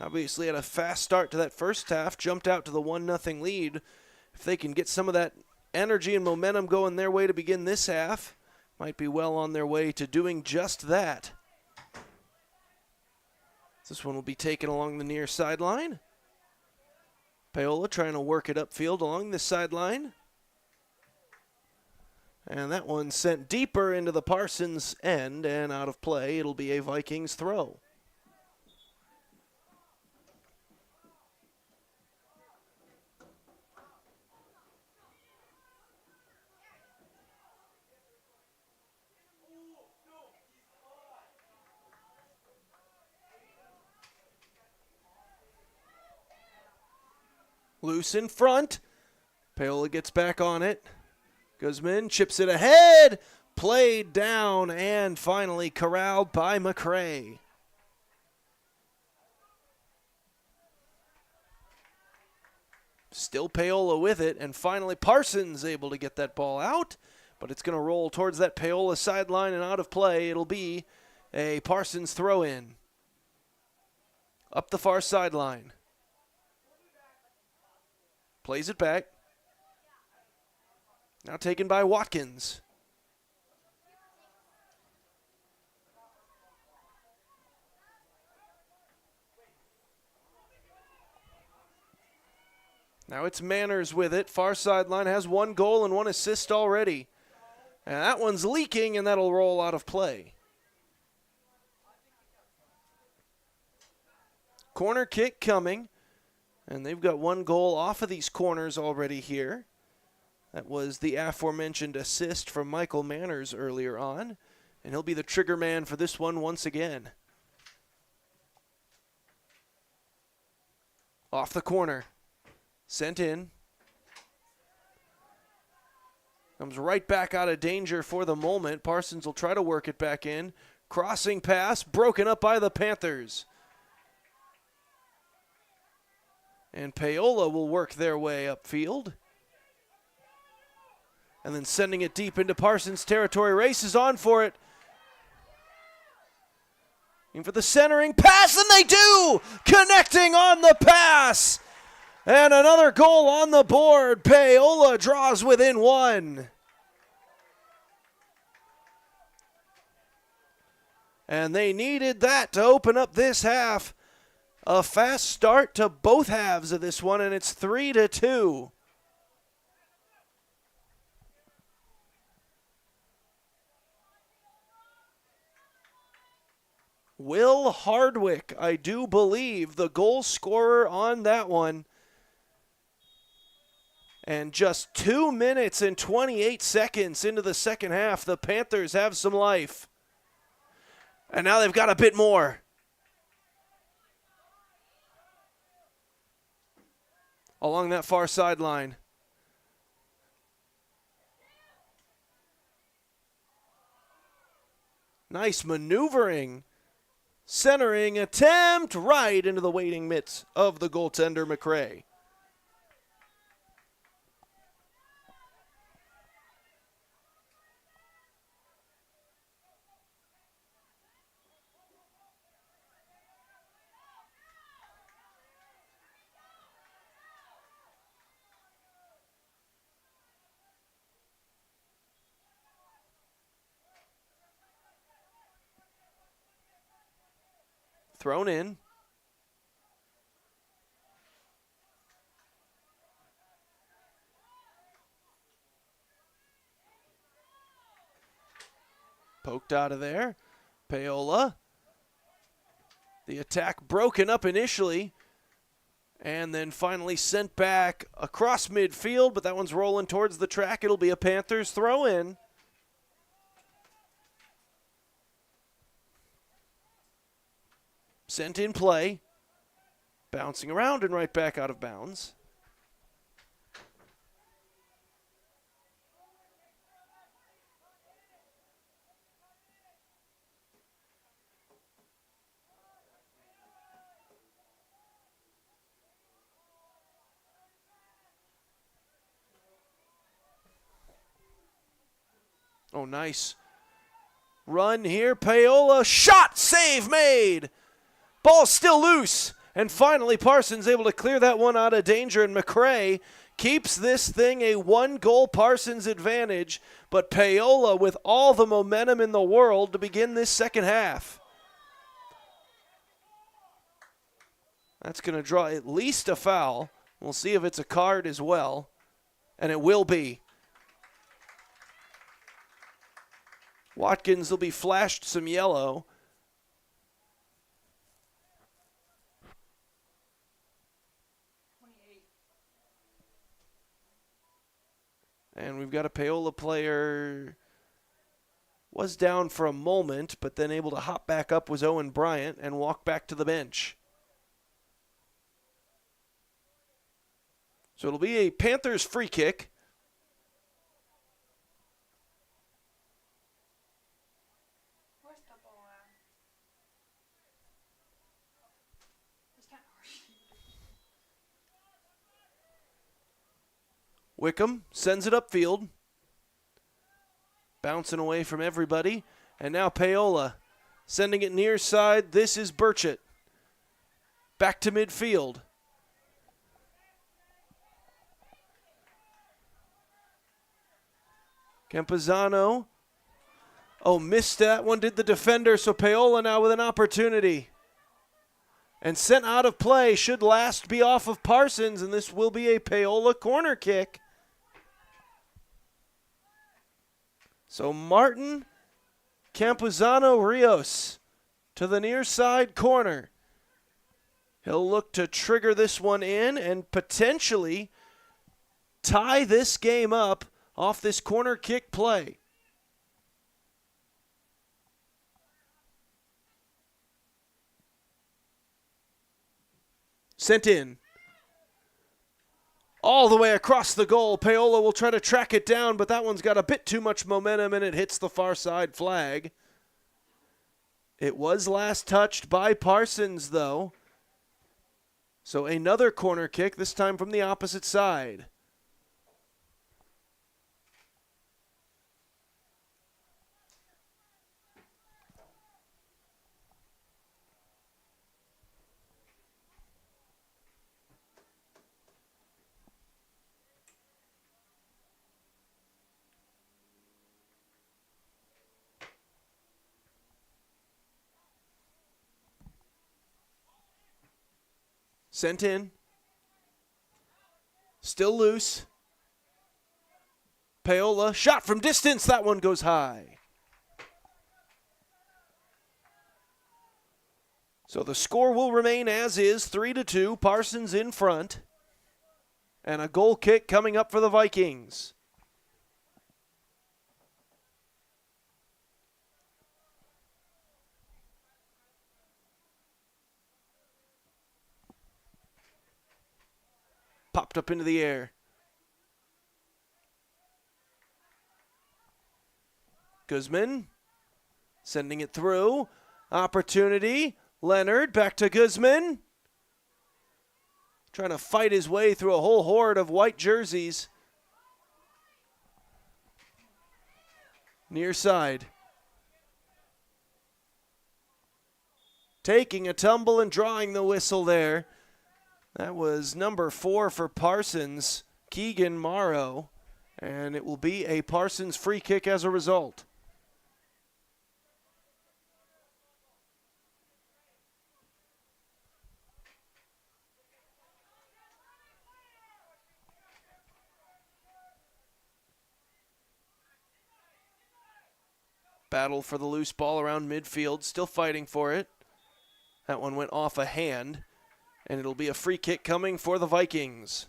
Obviously had a fast start to that first half, jumped out to the 1-0 lead. If they can get some of that energy and momentum going their way to begin this half, might be well on their way to doing just that. This one will be taken along the near sideline. Paola trying to work it upfield along this sideline. And that one sent deeper into the Parsons end and out of play. It'll be a Vikings throw. Loose in front. Paola gets back on it. Guzman chips it ahead. Played down and finally corralled by McCray. Still Paola with it, and finally Parsons able to get that ball out, but it's going to roll towards that Paola sideline and out of play. It'll be a Parsons throw-in. Up the far sideline. Plays it back. Now taken by Watkins. Now it's Manners with it. Far sideline, has 1 goal and 1 assist already. And that one's leaking, and that'll roll out of play. Corner kick coming. And they've got 1 goal off of these corners already here. That was the aforementioned assist from Michael Manners earlier on. And he'll be the trigger man for this one once again. Off the corner. Sent in. Comes right back out of danger for the moment. Parsons will try to work it back in. Crossing pass, broken up by the Panthers. And Paola will work their way upfield. And then sending it deep into Parsons' territory. Races on for it. In for the centering pass, and they do! Connecting on the pass! And another goal on the board. Paola draws within 1. And they needed that to open up this half. A fast start to both halves of this one, and it's 3-2. Will Hardwick, I do believe, the goal scorer on that one. And just 2 minutes and 28 seconds into the second half, the Panthers have some life. And now they've got a bit more. Along that far sideline. Nice maneuvering. Centering attempt right into the waiting mitts of the goaltender McCray. Thrown in. Poked out of there. Paola. The attack broken up initially. And then finally sent back across midfield, but that one's rolling towards the track. It'll be a Panthers throw in. Sent in play, bouncing around and right back out of bounds. Oh, nice run here. Paola, shot, save made. Ball still loose, and finally Parsons able to clear that one out of danger, and McCray keeps this thing a 1-goal Parsons advantage, but Paola with all the momentum in the world to begin this second half. That's going to draw at least a foul. We'll see if it's a card as well, and it will be. Watkins will be flashed some yellow. And we've got a Paola player, was down for a moment, but then able to hop back up was Owen Bryant and walk back to the bench. So it'll be a Panthers free kick. Wickham sends it upfield. Bouncing away from everybody. And now Paola sending it near side. This is Burchett. Back to midfield. Campuzano. Oh, missed that one, did the defender. So Paola now with an opportunity. And sent out of play, should last be off of Parsons, and this will be a Paola corner kick. So Martin Campuzano Rios to the near side corner. He'll look to trigger this one in and potentially tie this game up off this corner kick play. Sent in. All the way across the goal. Paola will try to track it down, but that one's got a bit too much momentum and it hits the far side flag. It was last touched by Parsons, though. So another corner kick, this time from the opposite side. Sent in. Still loose. Paola, shot from distance. That one goes high. So the score will remain as is, 3-2. Parsons in front. And a goal kick coming up for the Vikings. Popped up into the air. Guzman sending it through. Opportunity. Leonard back to Guzman. Trying to fight his way through a whole horde of white jerseys. Near side. Taking a tumble and drawing the whistle there. That was number 4 for Parsons, Keegan Morrow, and it will be a Parsons free kick as a result. Battle for the loose ball around midfield, still fighting for it. That one went off a hand. And it'll be a free kick coming for the Vikings.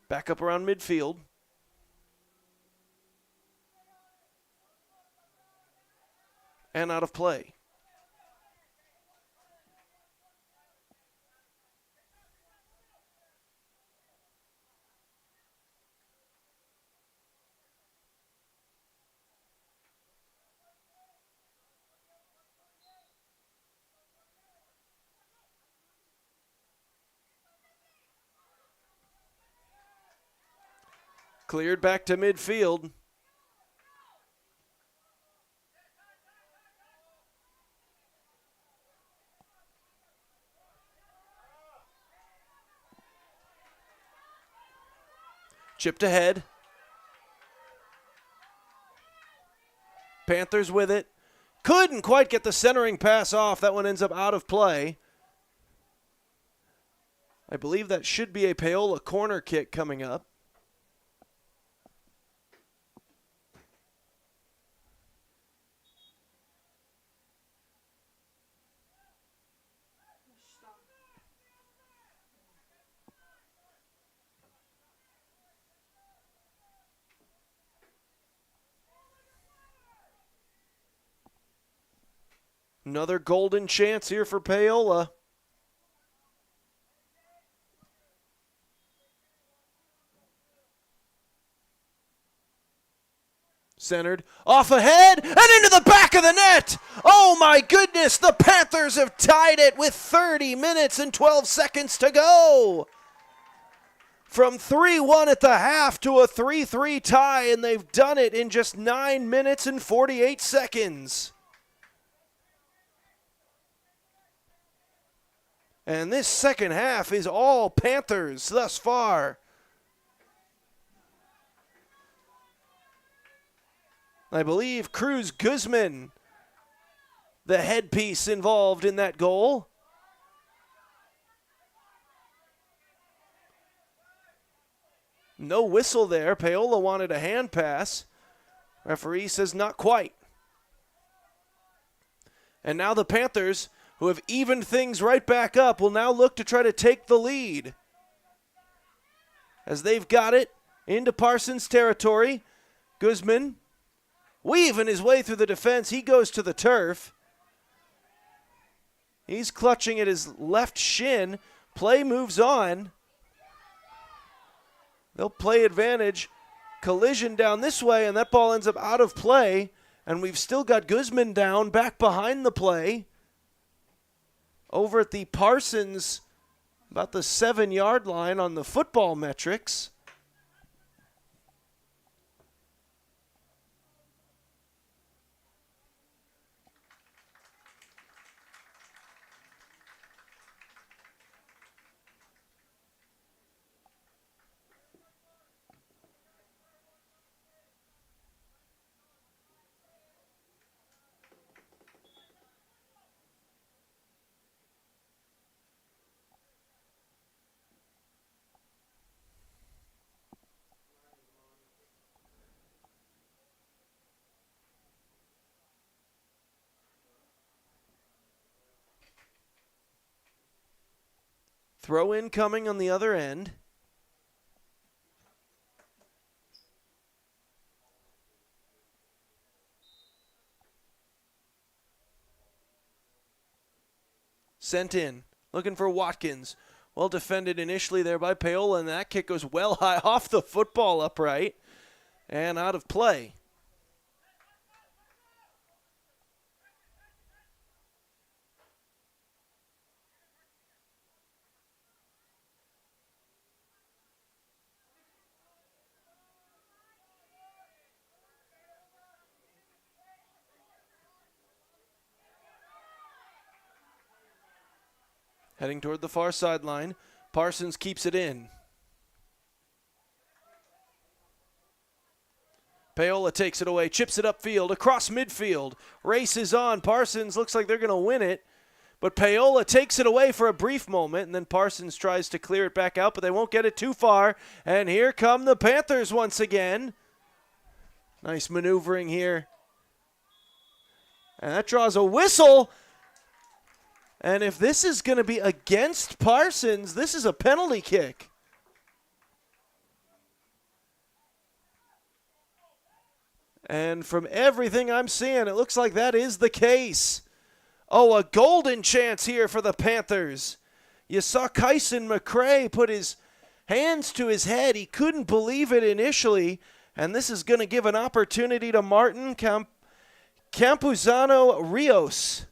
Back up around midfield. And out of play. Cleared back to midfield. Chipped ahead. Panthers with it. Couldn't quite get the centering pass off. That one ends up out of play. I believe that should be a Paola corner kick coming up. Another golden chance here for Paola. Centered, off ahead, and into the back of the net. Oh my goodness, the Panthers have tied it with 30 minutes and 12 seconds to go. From 3-1 at the half to a 3-3 tie, and they've done it in just 9 minutes and 48 seconds. And this second half is all Panthers thus far. I believe Cruz Guzman, the headpiece involved in that goal. No whistle there. Paola wanted a hand pass. Referee says not quite. And now the Panthers, who have evened things right back up, will now look to try to take the lead. As they've got it into Parsons territory, Guzman weaving his way through the defense. He goes to the turf. He's clutching at his left shin. Play moves on. They'll play advantage. Collision down this way, and that ball ends up out of play. And we've still got Guzman down, back behind the play. Over at the Parsons, about the 7-yard line on the football metrics. Throw in coming on the other end. Sent in. Looking for Watkins. Well defended initially there by Paola, and that kick goes well high off the football upright and out of play. Heading toward the far sideline. Parsons keeps it in. Paola takes it away, chips it upfield, across midfield. Races on. Parsons looks like they're going to win it. But Paola takes it away for a brief moment, and then Parsons tries to clear it back out, but they won't get it too far. And here come the Panthers once again. Nice maneuvering here. And that draws a whistle. And if this is going to be against Parsons, this is a penalty kick. And from everything I'm seeing, it looks like that is the case. Oh, a golden chance here for the Panthers. You saw Kyson McCrae put his hands to his head. He couldn't believe it initially. And this is going to give an opportunity to Martin Campuzano Rios.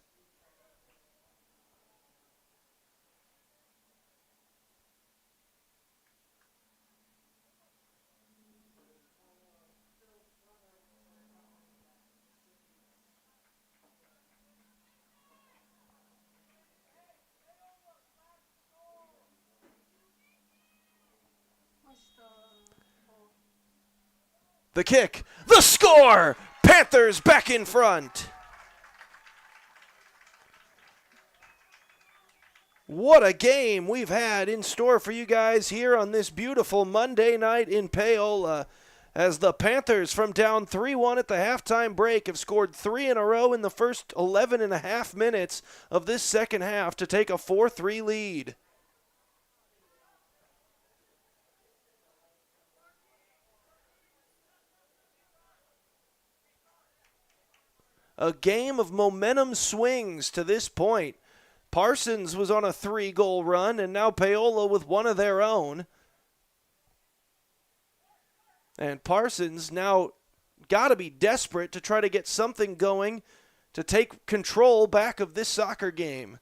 The kick, the score! Panthers back in front. What a game we've had in store for you guys here on this beautiful Monday night in Paola, as the Panthers, from down 3-1 at the halftime break, have scored 3 in a row in the first 11 and a half minutes of this second half to take a 4-3 lead. A game of momentum swings to this point. Parsons was on a 3-goal run, and now Paola with one of their own. And Parsons now got to be desperate to try to get something going to take control back of this soccer game.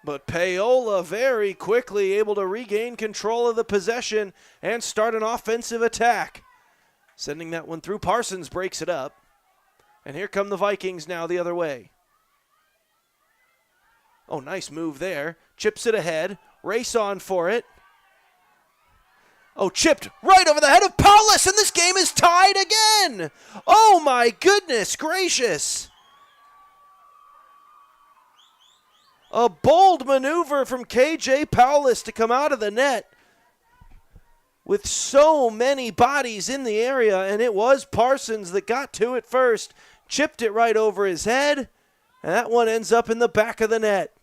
But Paola very quickly able to regain control of the possession and start an offensive attack. Sending that one through. Parsons breaks it up. And here come the Vikings now the other way. Oh, nice move there. Chips it ahead. Race on for it. Oh, chipped right over the head of Paola, and this game is tied again. Oh, my goodness gracious. A bold maneuver from KJ Paulus to come out of the net with so many bodies in the area, and it was Parsons that got to it first, chipped it right over his head, and that one ends up in the back of the net.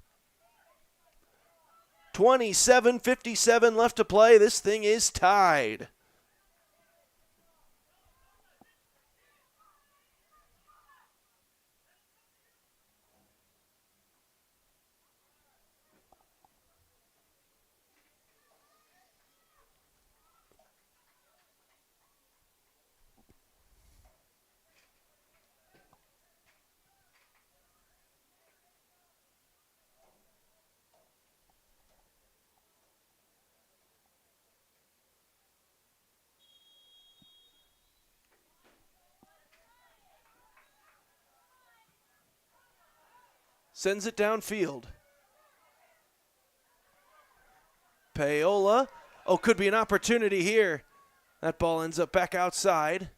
27:57 left to play. This thing is tied. Sends it downfield. Paola. Oh, could be an opportunity here. That ball ends up back outside.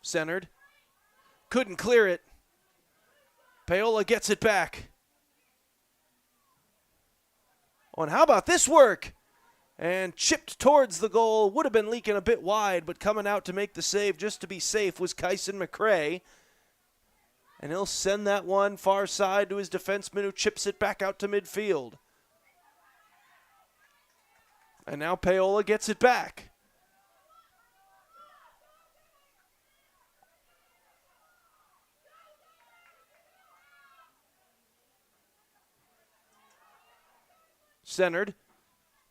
Centered. Couldn't clear it. Paola gets it back. Oh, and how about this work? And chipped towards the goal. Would have been leaking a bit wide, but coming out to make the save just to be safe was Kyson McCrae. And he'll send that one far side to his defenseman, who chips it back out to midfield. And now Paola gets it back. Centered.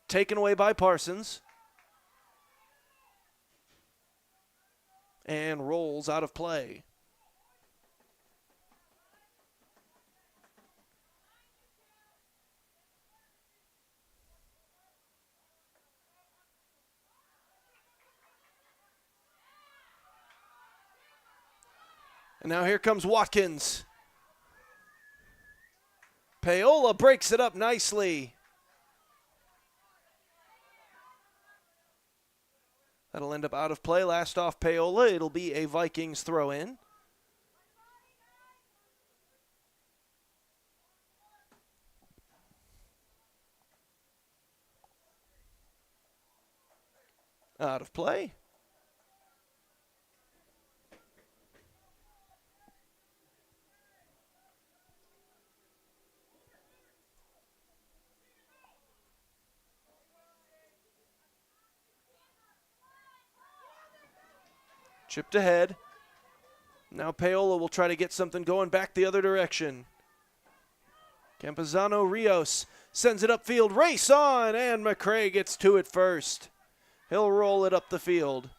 Taken away by Parsons. And rolls out of play. And now here comes Watkins. Paola breaks it up nicely. That'll end up out of play. Last off Paola, it'll be a Vikings throw in. Out of play. Chipped ahead. Now Paola will try to get something going back the other direction. Campuzano Rios sends it upfield. Race on, and McCrae gets to it first. He'll roll it up the field.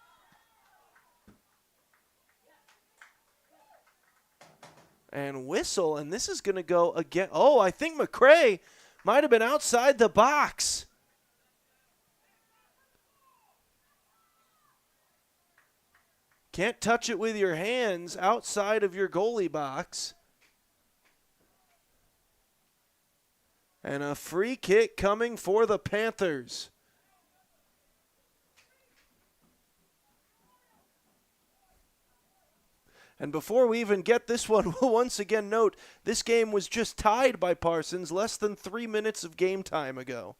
And whistle, and this is going to go again. Oh, I think McCrae might have been outside the box. Can't touch it with your hands outside of your goalie box. And a free kick coming for the Panthers. And before we even get this one, we'll once again note this game was just tied by Parsons less than 3 minutes of game time ago.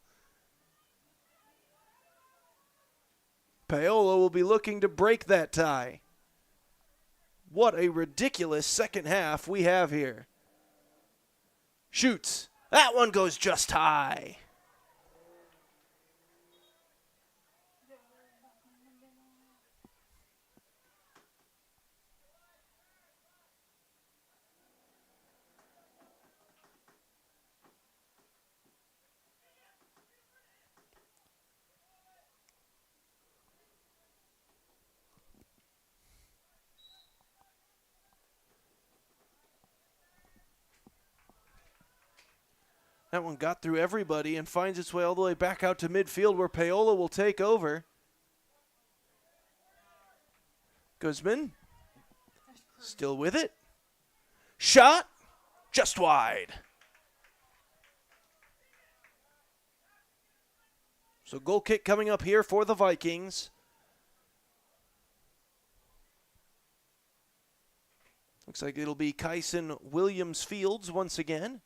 Paola will be looking to break that tie. What a ridiculous second half we have here. Shoots. That one goes just high. That one got through everybody and finds its way all the way back out to midfield where Paola will take over. Guzman still with it. Shot just wide. So goal kick coming up here for the Vikings. Looks like it'll be Kyson Williams Fields once again.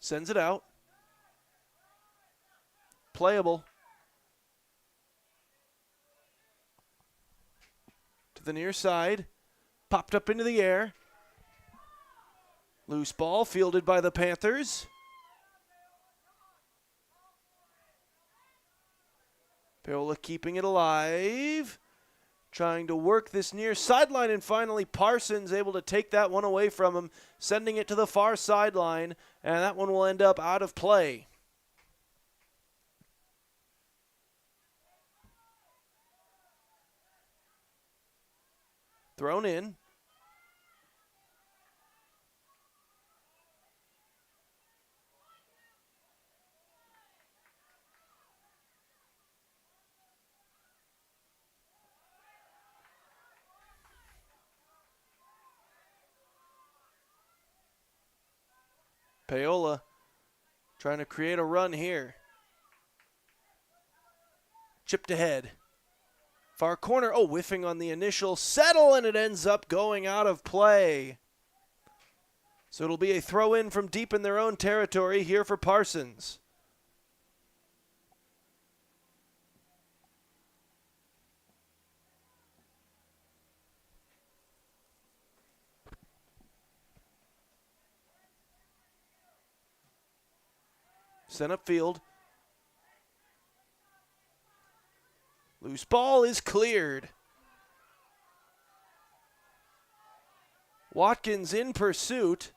Sends it out. Playable. To the near side. Popped up into the air. Loose ball fielded by the Panthers. Paola keeping it alive. Trying to work this near sideline, and finally Parsons able to take that one away from him, sending it to the far sideline, and that one will end up out of play. Thrown in. Paola trying to create a run here. Chipped ahead. Far corner. Oh, whiffing on the initial settle, and it ends up going out of play. So it'll be a throw in from deep in their own territory here for Parsons. Sent upfield. Loose ball is cleared. Watkins in pursuit.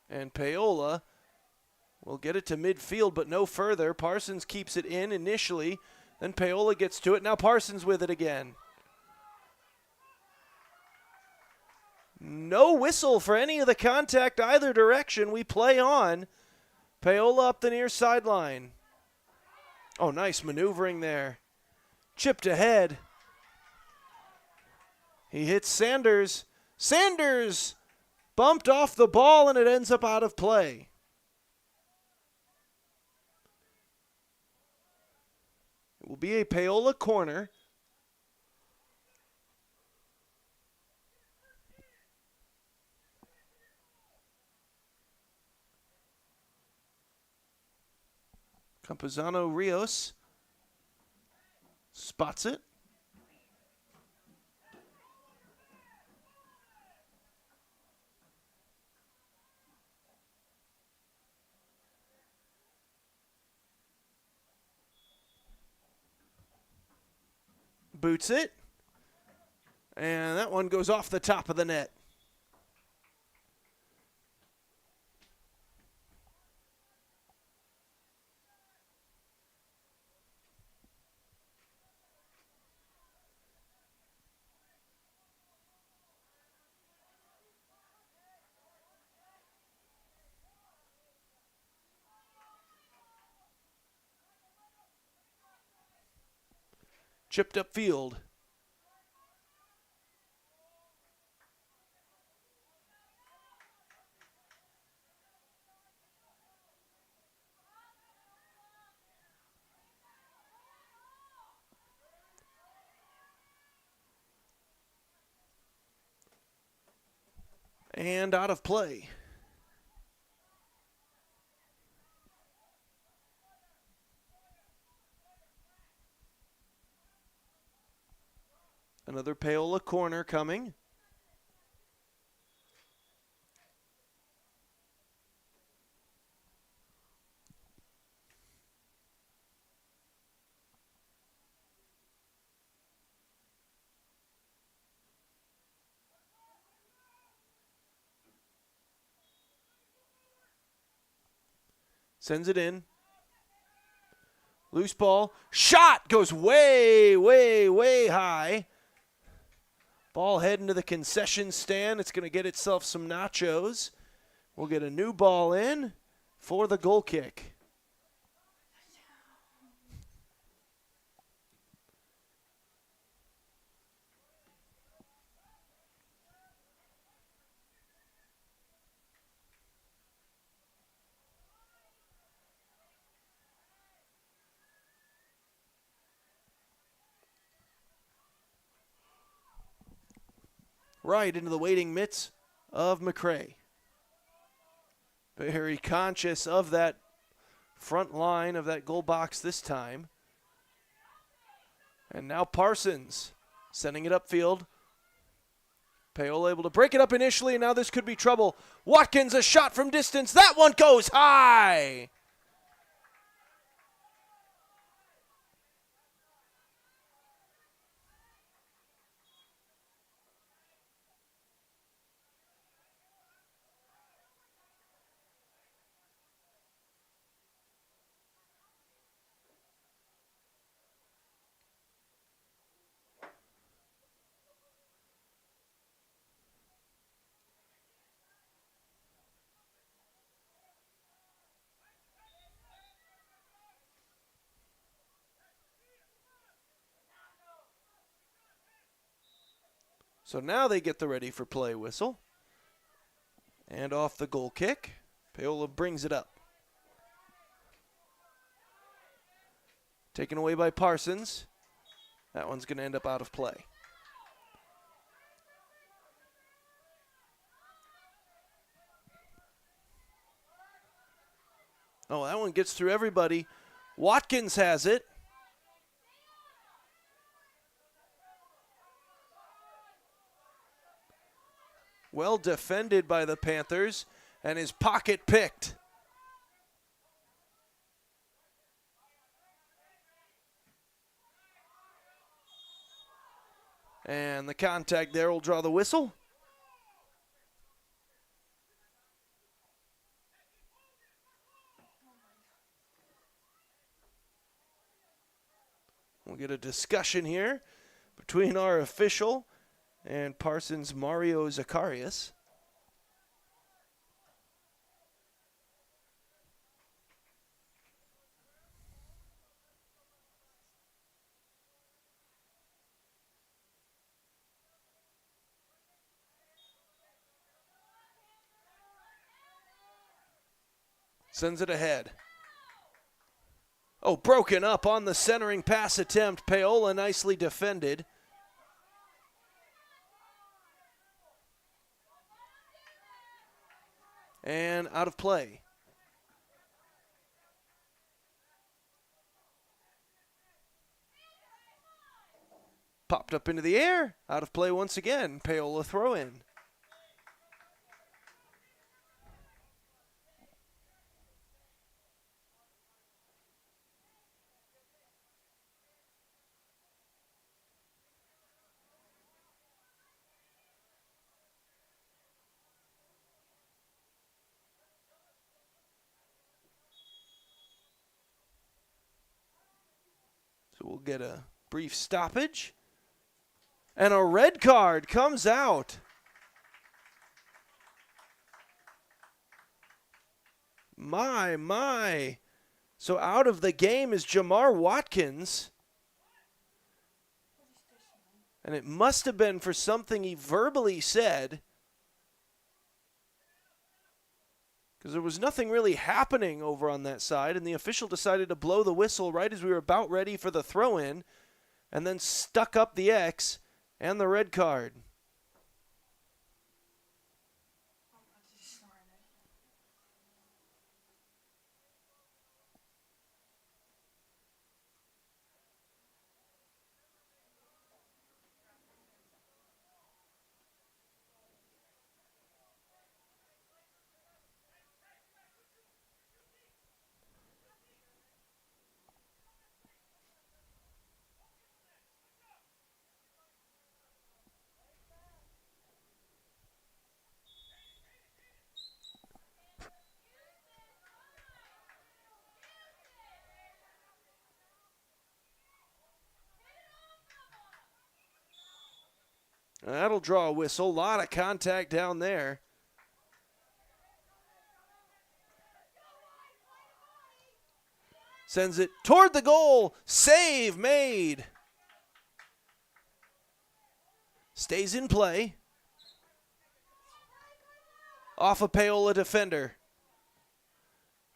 And Paola will get it to midfield, but no further. Parsons keeps it in initially. Then Paola gets to it. Now Parsons with it again. No whistle for any of the contact either direction. We play on. Paola up the near sideline. Oh, nice maneuvering there. Chipped ahead. He hits Sanders. Sanders bumped off the ball, and it ends up out of play. It will be a Paola corner. Campuzano Rios spots it. Boots it. And that one goes off the top of the net. Chipped upfield. And out of play. Another Paola corner coming. Sends it in. Loose ball. Shot goes way, way, way high. Ball heading to the concession stand. It's going to get itself some nachos. We'll get a new ball in for the goal kick. Right into the waiting mitts of McCray. Very conscious of that front line of that goal box this time. And now Parsons sending it upfield. Paola able to break it up initially, and now this could be trouble. Watkins, a shot from distance. That one goes high. So now they get the ready for play whistle. And off the goal kick, Paola brings it up. Taken away by Parsons. That one's going to end up out of play. Oh, that one gets through everybody. Watkins has it. Well defended by the Panthers, and his pocket picked. And the contact there will draw the whistle. We'll get a discussion here between our official and Parsons' Mario Zacharias. Sends it ahead. Oh, broken up on the centering pass attempt. Paola nicely defended. And out of play. Popped up into the air. Out of play once again. Paola throw in. So we'll get a brief stoppage. And a red card comes out. My. So out of the game is Jamar Watkins. And it must have been for something he verbally said. Because there was nothing really happening over on that side, and the official decided to blow the whistle right as we were about ready for the throw-in, and then stuck up the X and the red card. That'll draw a whistle. A lot of contact down there. Sends it toward the goal. Save made. Stays in play. Off a Paola defender.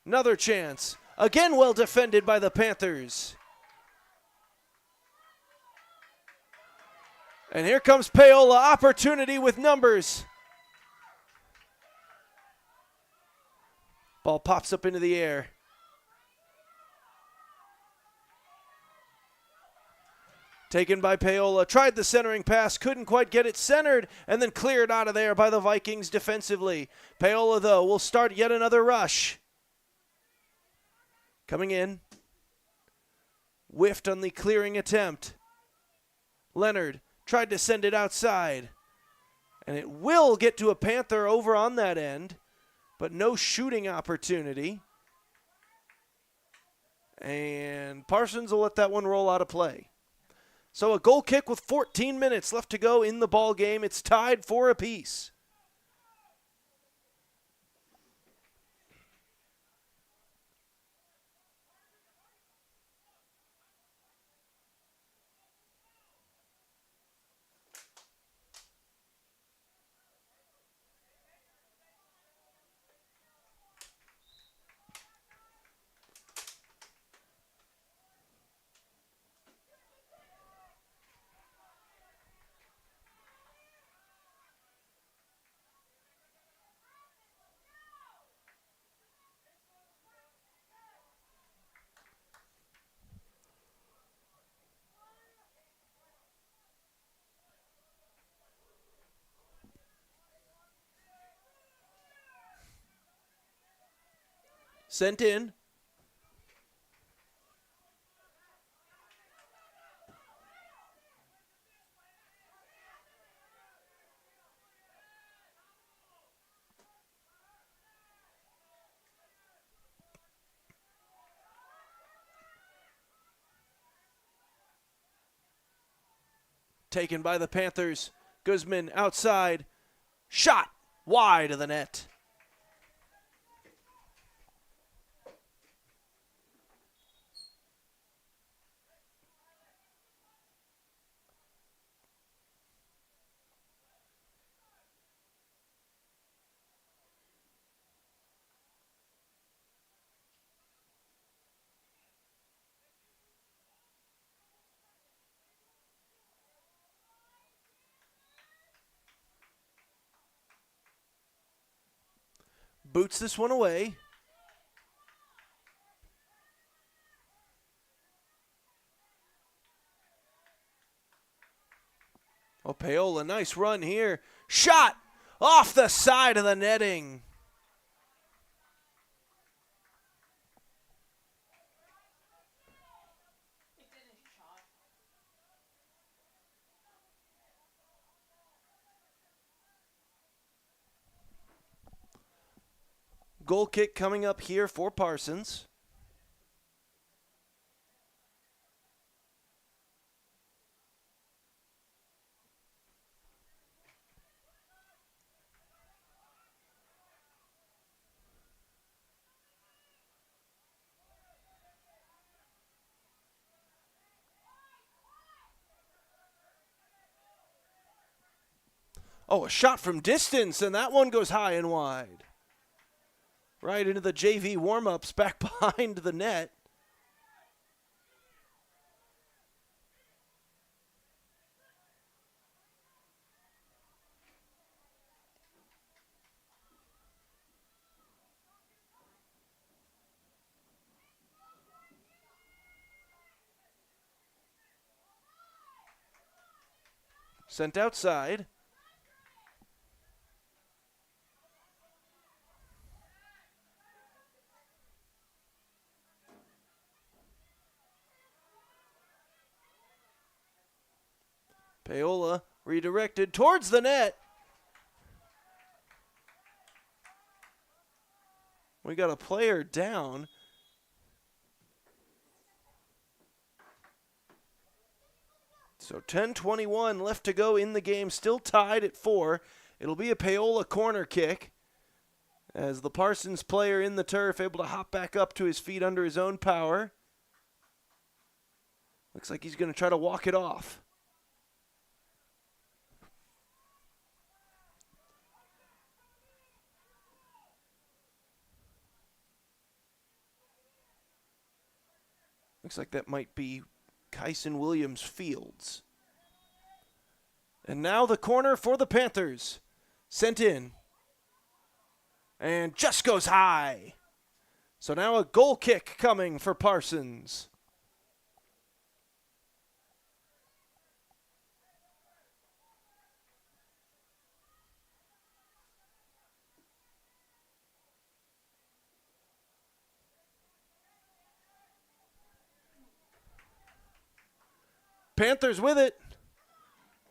Another chance. Again well defended by the Panthers. And here comes Paola. Opportunity with numbers. Ball pops up into the air. Taken by Paola. Tried the centering pass. Couldn't quite get it centered. And then cleared out of there by the Vikings defensively. Paola, though, will start yet another rush. Coming in. Whiffed on the clearing attempt. Leonard tried to send it outside. And it will get to a Panther over on that end. But no shooting opportunity. And Parsons will let that one roll out of play. So a goal kick with 14 minutes left to go in the ball game. It's tied for apiece. Sent in. Taken by the Panthers. Guzman outside. Shot wide of the net. Boots this one away. Oh, Paola, nice run here. Shot off the side of the netting. Goal kick coming up here for Parsons. Oh, a shot from distance, and that one goes high and wide. Right into the JV warm-ups back behind the net. Sent outside. Paola redirected towards the net. We got a player down. So 10:21 left to go in the game, still tied at 4. It'll be a Paola corner kick as the Parsons player in the turf able to hop back up to his feet under his own power. Looks like he's going to try to walk it off. Looks like that might be Kyson Williams Fields. And now the corner for the Panthers. Sent in. And just goes high. So now a goal kick coming for Parsons. Panthers with it.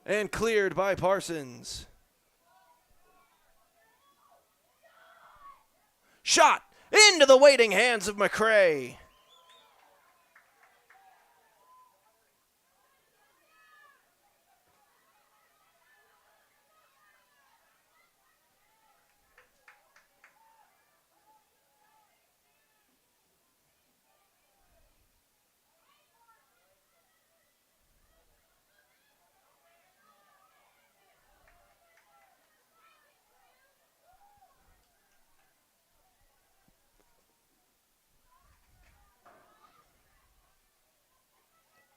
And cleared by Parsons. Shot into the waiting hands of McCray.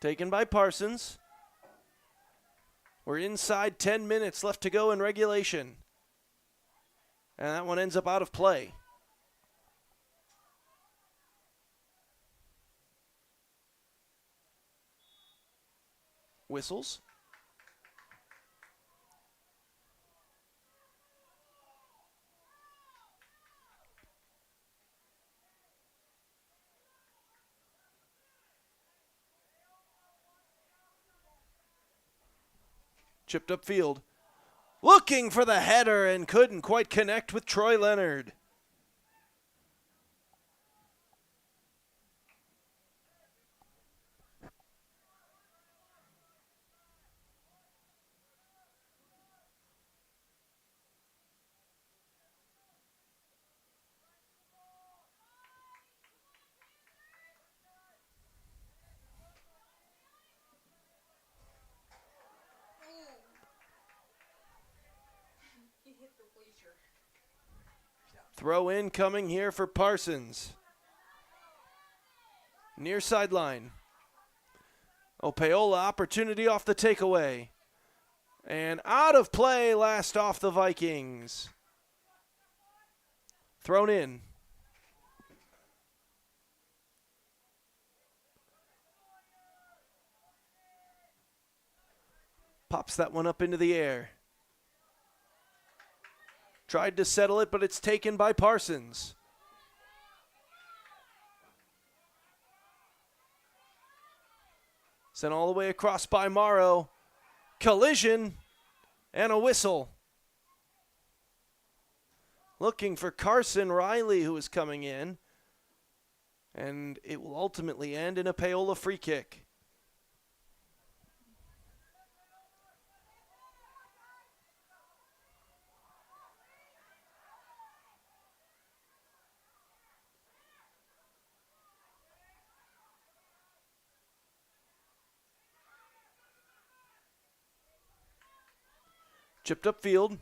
Taken by Parsons. We're inside 10 minutes left to go in regulation. And that one ends up out of play. Whistles. Chipped upfield. Looking for the header and couldn't quite connect with Troy Leonard. Throw in coming here for Parsons. Near sideline. Oh, Paola opportunity off the takeaway. And out of play, last off the Vikings. Thrown in. Pops that one up into the air. Tried to settle it, but it's taken by Parsons. Sent all the way across by Morrow. Collision and a whistle. Looking for Carson Riley, who is coming in. And it will ultimately end in a Paola free kick. Chipped upfield.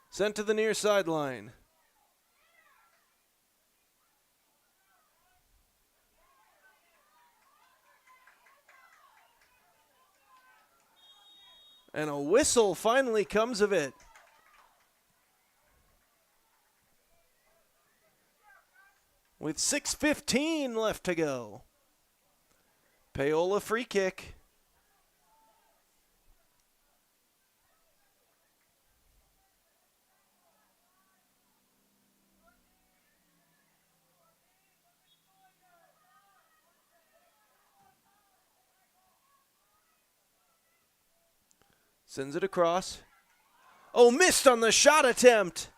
Sent to the near sideline. And a whistle finally comes of it. With 6:15 left to go. Paola free kick. Sends it across. Oh, missed on the shot attempt.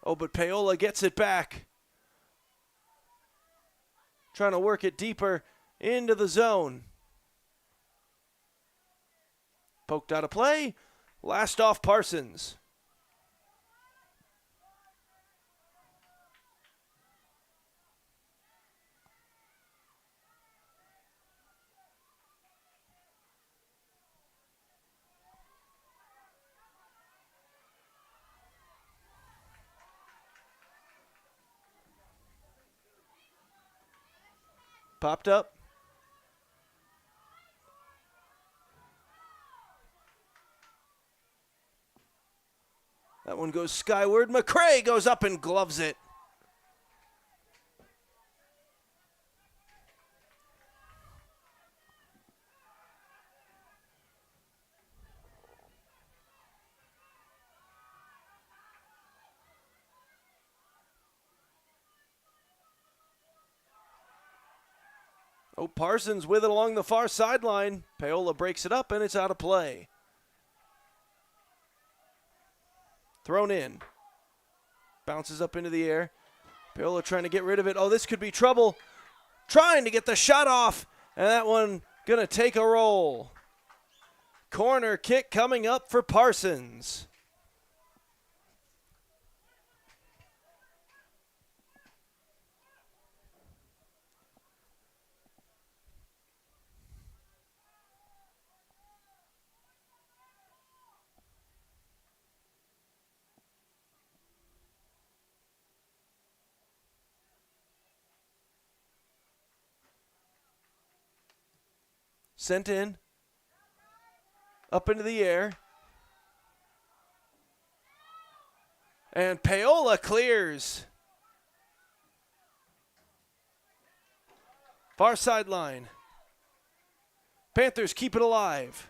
Oh, but Paola gets it back. Trying to work it deeper into the zone. Poked out of play. Last off Parsons. Popped up. That one goes skyward. McCray goes up and gloves it. Oh, Parsons with it along the far sideline. Paola breaks it up, and it's out of play. Thrown in. Bounces up into the air. Paola trying to get rid of it. Oh, this could be trouble. Trying to get the shot off, and that one going to take a roll. Corner kick coming up for Parsons. Sent in. Up into the air. And Paola clears. Far sideline. Panthers keep it alive.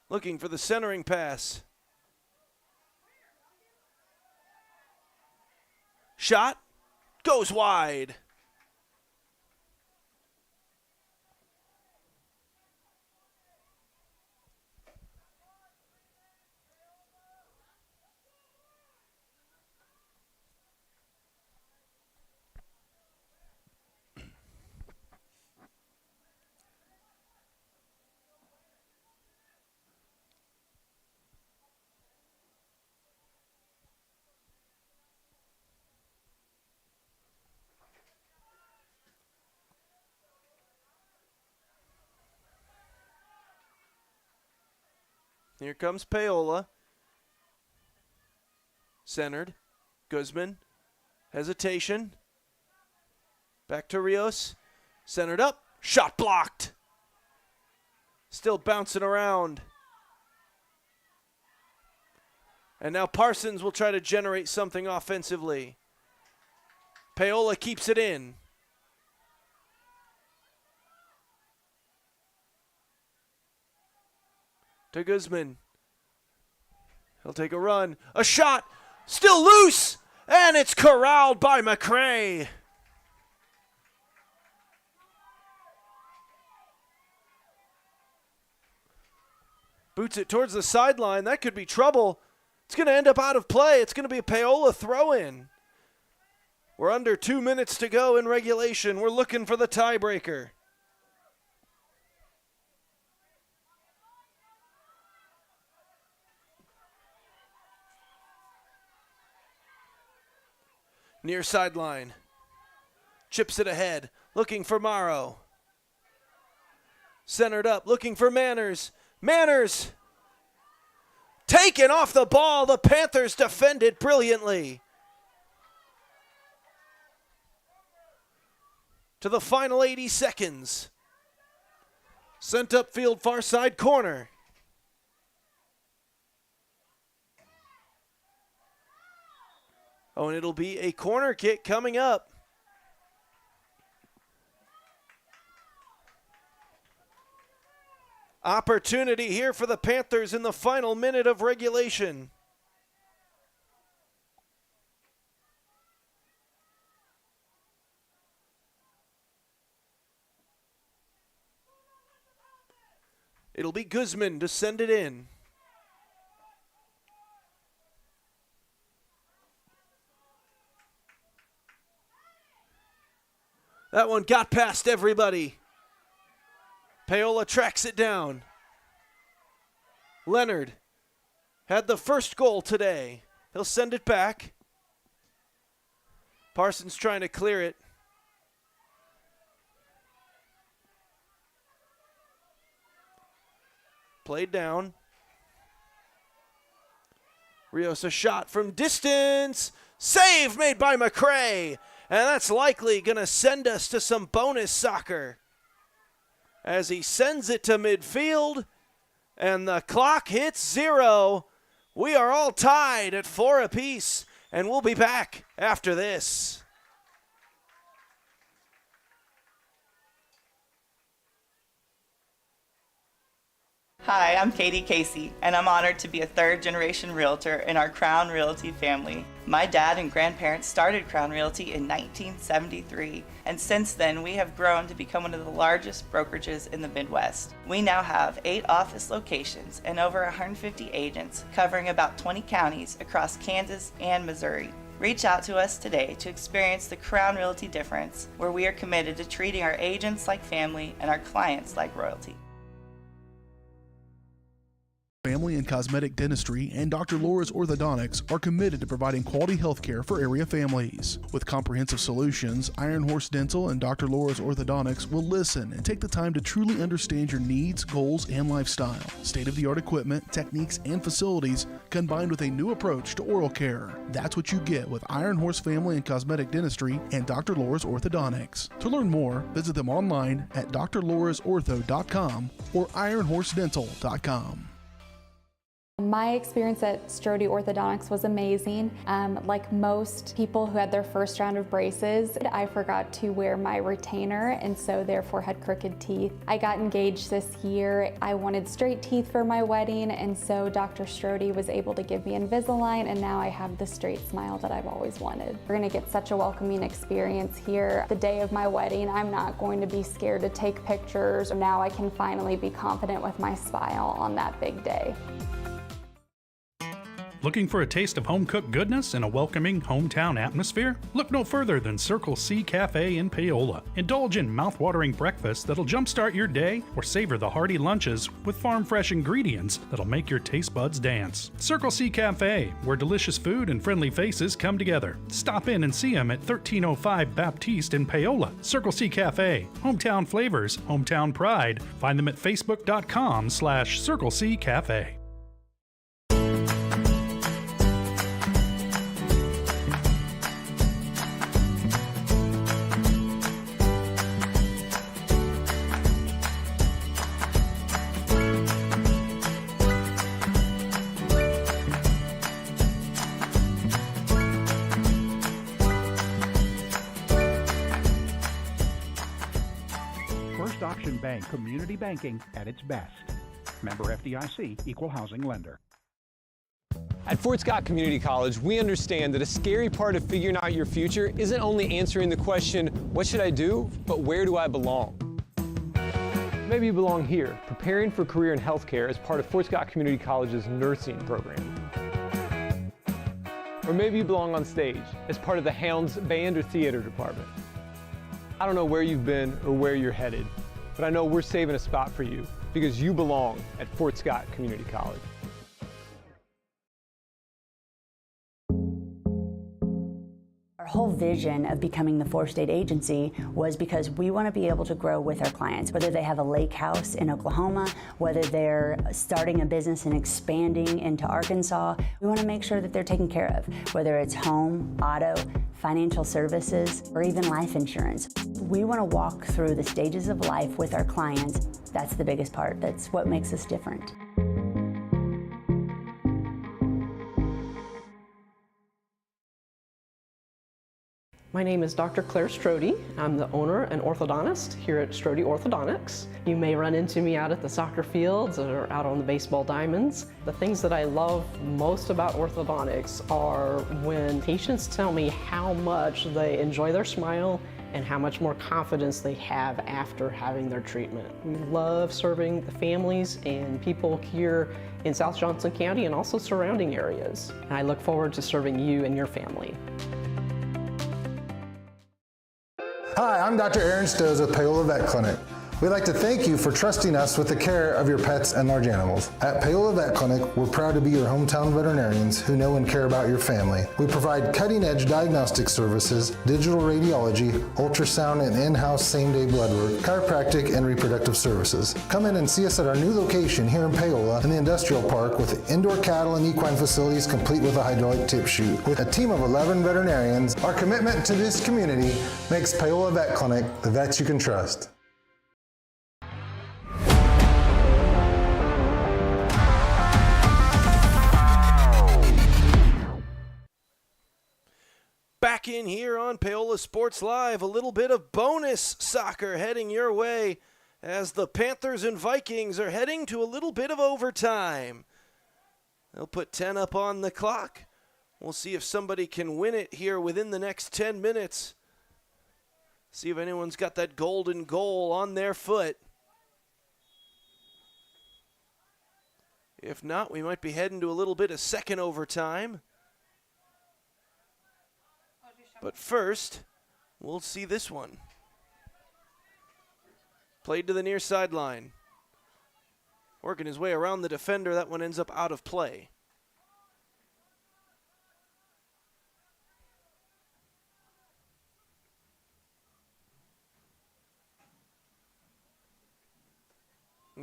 Looking for the centering pass. Shot. Goes wide. Here comes Paola. Centered. Guzman. Hesitation. Back to Rios. Centered up. Shot blocked. Still bouncing around. And now Parsons will try to generate something offensively. Paola keeps it in. To Guzman. He'll take a run. A shot. Still loose. And it's corralled by McCray. Boots it towards the sideline. That could be trouble. It's going to end up out of play. It's going to be a Paola throw-in. We're under 2 minutes to go in regulation. We're looking for the tiebreaker. Near sideline. Chips it ahead. Looking for Morrow. Centered up. Looking for Manners. Manners. Taken off the ball. The Panthers defended brilliantly. To the final 80 seconds. Sent upfield far side corner. Oh, and it'll be a corner kick coming up. Opportunity here for the Panthers in the final minute of regulation. It'll be Guzman to send it in. That one got past everybody. Paola tracks it down. Leonard had the first goal today. He'll send it back. Parsons trying to clear it. Played down. Rios a shot from distance. Save made by McCray. And that's likely going to send us to some bonus soccer. As he sends it to midfield. And the clock hits 0. We are all tied at 4 apiece. And we'll be back after this. Hi, I'm Katie Casey, and I'm honored to be a third-generation realtor in our Crown Realty family. My dad and grandparents started Crown Realty in 1973, and since then we have grown to become one of the largest brokerages in the Midwest. We now have 8 office locations and over 150 agents covering about 20 counties across Kansas and Missouri. Reach out to us today to experience the Crown Realty difference, where we are committed to treating our agents like family and our clients like royalty. Family and Cosmetic Dentistry and Dr. Laura's Orthodontics are committed to providing quality health care for area families. With comprehensive solutions, Iron Horse Dental and Dr. Laura's Orthodontics will listen and take the time to truly understand your needs, goals, and lifestyle. State-of-the-art equipment, techniques, and facilities combined with a new approach to oral care. That's what you get with Iron Horse Family and Cosmetic Dentistry and Dr. Laura's Orthodontics. To learn more, visit them online at drlaurasortho.com or ironhorsedental.com. My experience at Strode Orthodontics was amazing. Like most people who had their first round of braces, I forgot to wear my retainer and so therefore had crooked teeth. I got engaged this year. I wanted straight teeth for my wedding, and so Dr. Strode was able to give me Invisalign, and now I have the straight smile that I've always wanted. We're gonna get such a welcoming experience here. The day of my wedding, I'm not going to be scared to take pictures. Now I can finally be confident with my smile on that big day. Looking for a taste of home-cooked goodness and a welcoming hometown atmosphere? Look no further than Circle C Cafe in Paola. Indulge in mouth-watering breakfast that'll jumpstart your day, or savor the hearty lunches with farm-fresh ingredients that'll make your taste buds dance. Circle C Cafe, where delicious food and friendly faces come together. Stop in and see them at 1305 Baptiste in Paola. Circle C Cafe, hometown flavors, hometown pride. Find them at facebook.com/Circle C Cafe. Bank community banking at its best. Member FDIC, equal housing lender. At Fort Scott Community College, we understand that a scary part of figuring out your future isn't only answering the question, what should I do, but where do I belong? Maybe you belong here, preparing for a career in healthcare as part of Fort Scott Community College's nursing program. Or maybe you belong on stage as part of the Hounds band or theater department. I don't know where you've been or where you're headed, but I know we're saving a spot for you because you belong at Fort Scott Community College. Our whole vision of becoming the 4-state agency was because we want to be able to grow with our clients, whether they have a lake house in Oklahoma, whether they're starting a business and expanding into Arkansas. We want to make sure that they're taken care of, whether it's home, auto, financial services, or even life insurance. We want to walk through the stages of life with our clients. That's the biggest part. That's what makes us different. My name is Dr. Claire Strode. I'm the owner and orthodontist here at Strode Orthodontics. You may run into me out at the soccer fields or out on the baseball diamonds. The things that I love most about orthodontics are when patients tell me how much they enjoy their smile and how much more confidence they have after having their treatment. We love serving the families and people here in South Johnson County and also surrounding areas. And I look forward to serving you and your family. Hi, I'm Dr. Aaron Stoes with Paola Vet Clinic. We'd like to thank you for trusting us with the care of your pets and large animals. At Paola Vet Clinic, we're proud to be your hometown veterinarians who know and care about your family. We provide cutting-edge diagnostic services, digital radiology, ultrasound, and in-house same-day blood work, chiropractic, and reproductive services. Come in and see us at our new location here in Paola in the Industrial Park with indoor cattle and equine facilities complete with a hydraulic tip chute. With a team of 11 veterinarians, our commitment to this community makes Paola Vet Clinic the vets you can trust. Back in here on Paola Sports Live, a little bit of bonus soccer heading your way as the Panthers and Vikings are heading to a little bit of overtime. They'll put 10 up on the clock. We'll see if somebody can win it here within the next 10 minutes. See if anyone's got that golden goal on their foot. If not, we might be heading to a little bit of second overtime. But first, we'll see this one. Played to the near sideline. Working his way around the defender. That one ends up out of play.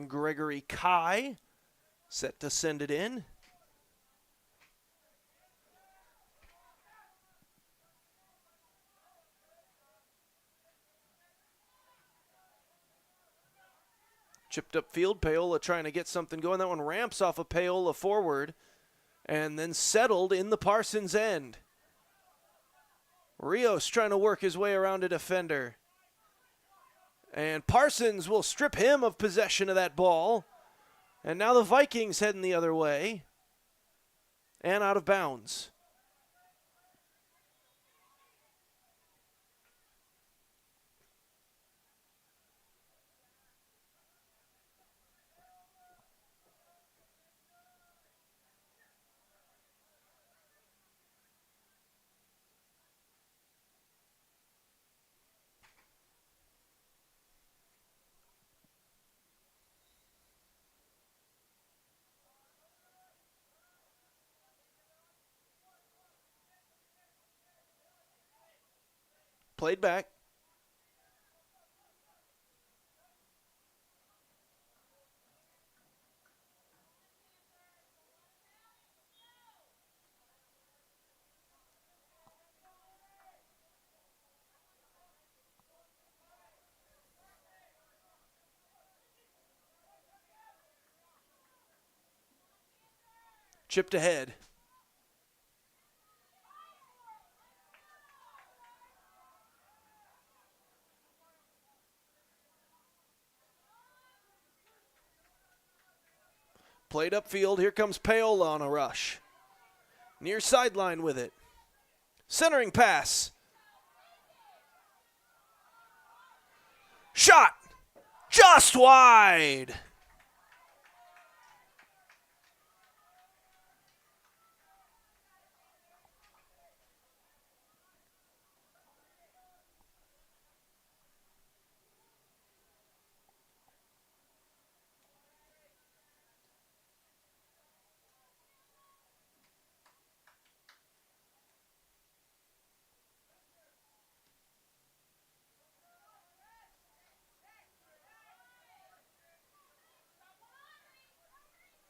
Gregory Kai set to send it in. Chipped up field, Paola trying to get something going. That one ramps off of Paola forward and then settled in the Parsons end. Rios trying to work his way around a defender. And Parsons will strip him of possession of that ball. And now the Vikings heading the other way and out of bounds. Played back. Chipped ahead. Played upfield. Here comes Paola on a rush. Near sideline with it. Centering pass. Shot. Just wide.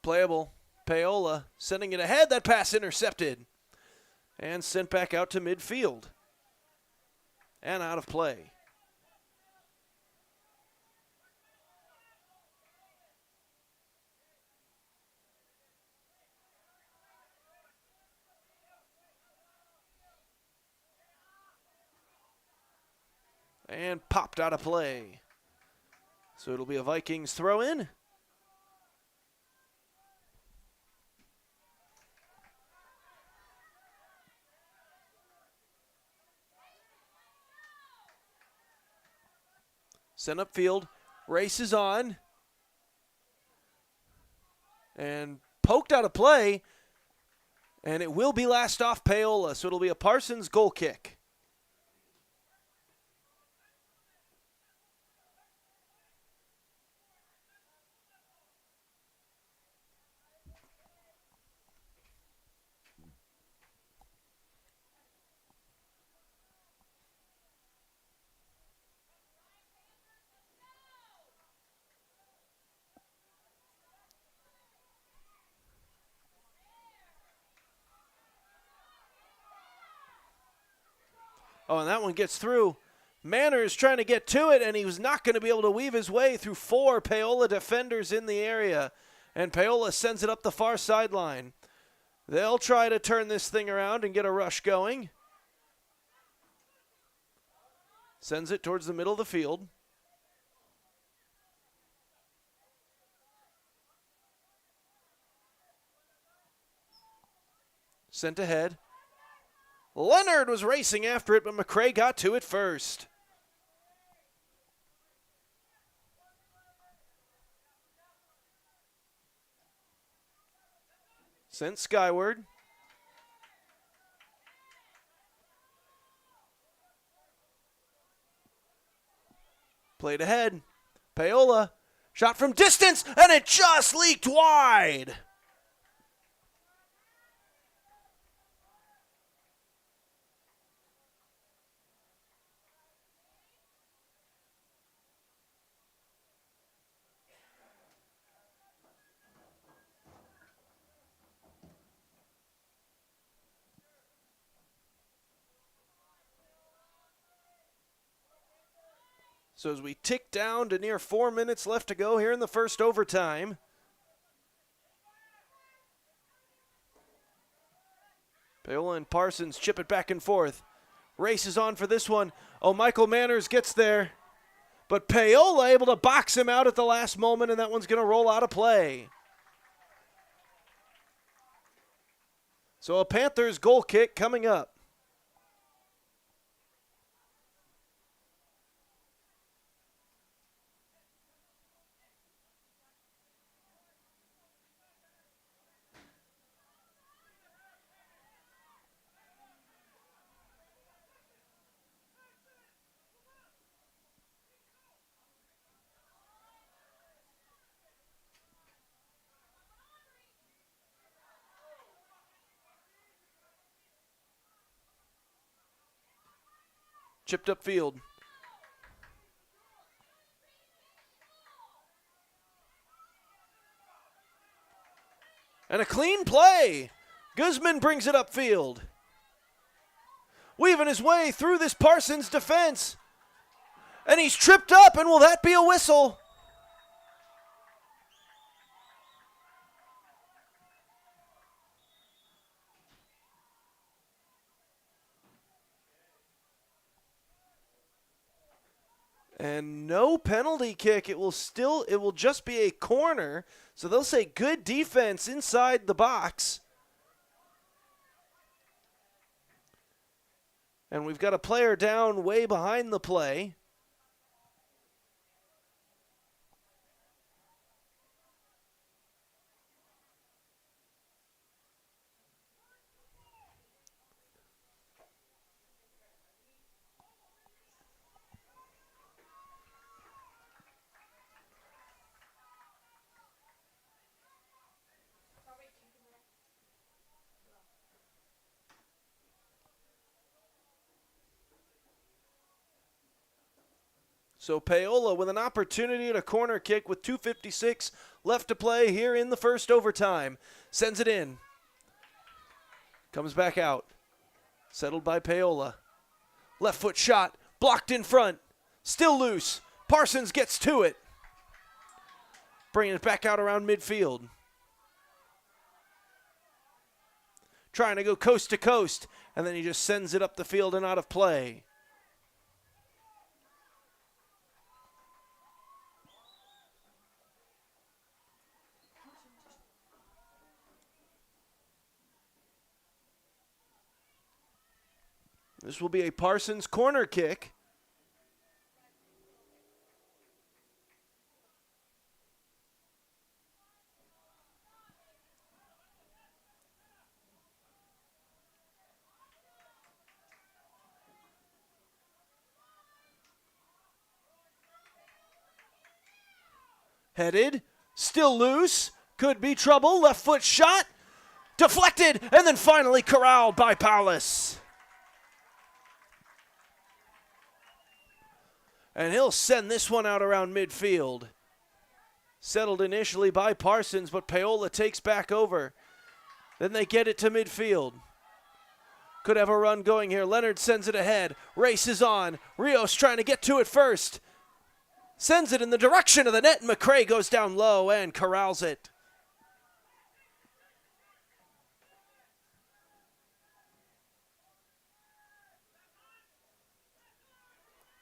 Playable. Paola sending it ahead. That pass intercepted. And sent back out to midfield. And out of play. And popped out of play. So it'll be a Vikings throw in. Sent upfield, races on, and poked out of play, and it will be last off Paola, so it'll be a Parsons goal kick. Oh, and that one gets through. Manners trying to get to it, and he was not going to be able to weave his way through 4 Paola defenders in the area. And Paola sends it up the far sideline. They'll try to turn this thing around and get a rush going. Sends it towards the middle of the field. Sent ahead. Leonard was racing after it, but McCray got to it first. Sent skyward. Played ahead. Paola. Shot from distance, and it just leaked wide. So as we tick down to near 4 minutes left to go here in the first overtime. Paola and Parsons chip it back and forth. Races on for this one. Oh, Michael Manners gets there. But Paola able to box him out at the last moment, and that one's going to roll out of play. So a Panthers goal kick coming up. Chipped up field. And a clean play. Guzman brings it upfield. Weaving his way through this Parsons defense. And he's tripped up, and will that be a whistle? And no penalty kick. It will just be a corner. So they'll say good defense inside the box. And we've got a player down way behind the play. So Paola with an opportunity at a corner kick with 2:56 left to play here in the first overtime. Sends it in. Comes back out. Settled by Paola. Left foot shot. Blocked in front. Still loose. Parsons gets to it. Bringing it back out around midfield. Trying to go coast to coast. And then he just sends it up the field and out of play. This will be a Parsons corner kick. Headed, still loose, could be trouble, left foot shot, deflected, and then finally corralled by Paola. And he'll send this one out around midfield. Settled initially by Parsons, but Paola takes back over. Then they get it to midfield. Could have a run going here. Leonard sends it ahead, races on. Rios trying to get to it first. Sends it in the direction of the net, and McCray goes down low and corrals it.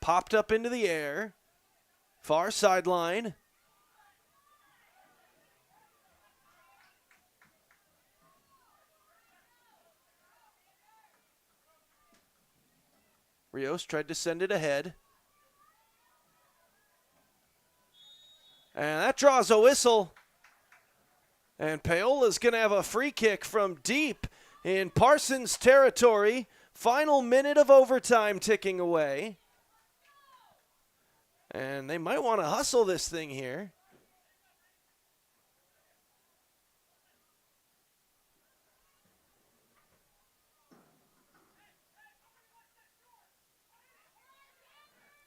Popped up into the air. Far sideline. Rios tried to send it ahead. And that draws a whistle. And Paola's going to have a free kick from deep in Parsons territory. Final minute of overtime ticking away. And they might want to hustle this thing here.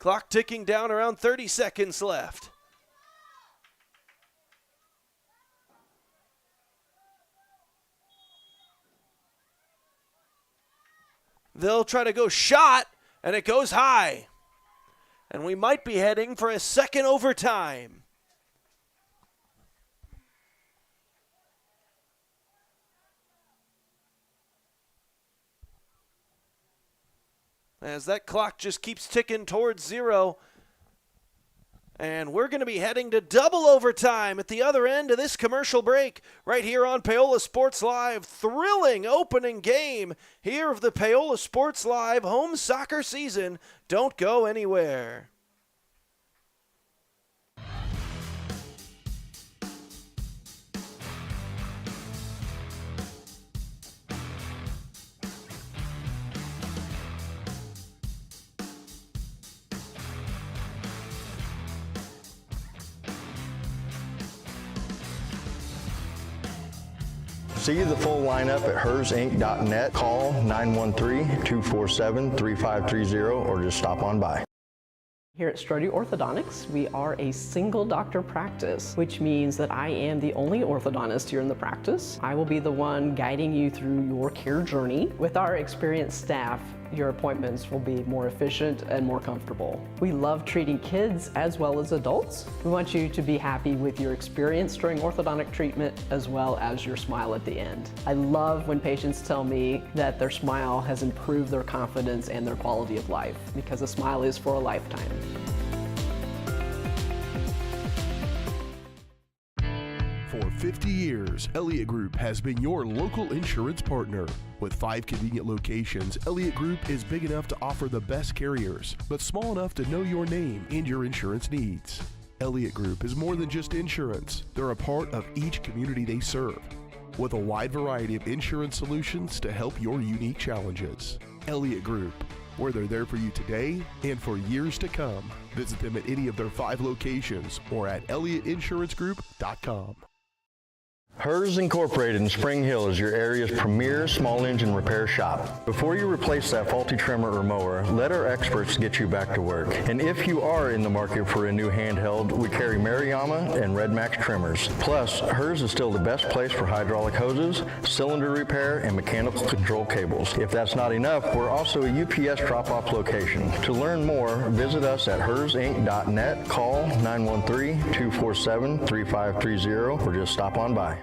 Clock ticking down, around 30 seconds left. They'll try to go shot, and it goes high. And we might be heading for a second overtime. As that clock just keeps ticking towards zero. And we're going to be heading to double overtime at the other end of this commercial break right here on Paola Sports Live. Thrilling opening game here of the Paola Sports Live home soccer season. Don't go anywhere. See the full lineup at hersinc.net. Call 913-247-3530 or just stop on by. Here at Strode Orthodontics, we are a single doctor practice, which means that I am the only orthodontist here in the practice. I will be the one guiding you through your care journey. With our experienced staff, your appointments will be more efficient and more comfortable. We love treating kids as well as adults. We want you to be happy with your experience during orthodontic treatment as well as your smile at the end. I love when patients tell me that their smile has improved their confidence and their quality of life, because a smile is for a lifetime. For 50 years, Elliott Group has been your local insurance partner. With 5 convenient locations, Elliott Group is big enough to offer the best carriers, but small enough to know your name and your insurance needs. Elliott Group is more than just insurance. They're a part of each community they serve, with a wide variety of insurance solutions to help your unique challenges. Elliott Group, where they're there for you today and for years to come. Visit them at any of their 5 locations or at ElliottInsuranceGroup.com. Hers Incorporated in Spring Hill is your area's premier small engine repair shop. Before you replace that faulty trimmer or mower, let our experts get you back to work. And if you are in the market for a new handheld, we carry Maruyama and Red Max trimmers. Plus, Hers is still the best place for hydraulic hoses, cylinder repair, and mechanical control cables. If that's not enough, we're also a UPS drop-off location. To learn more, visit us at hersinc.net, call 913-247-3530, or just stop on by.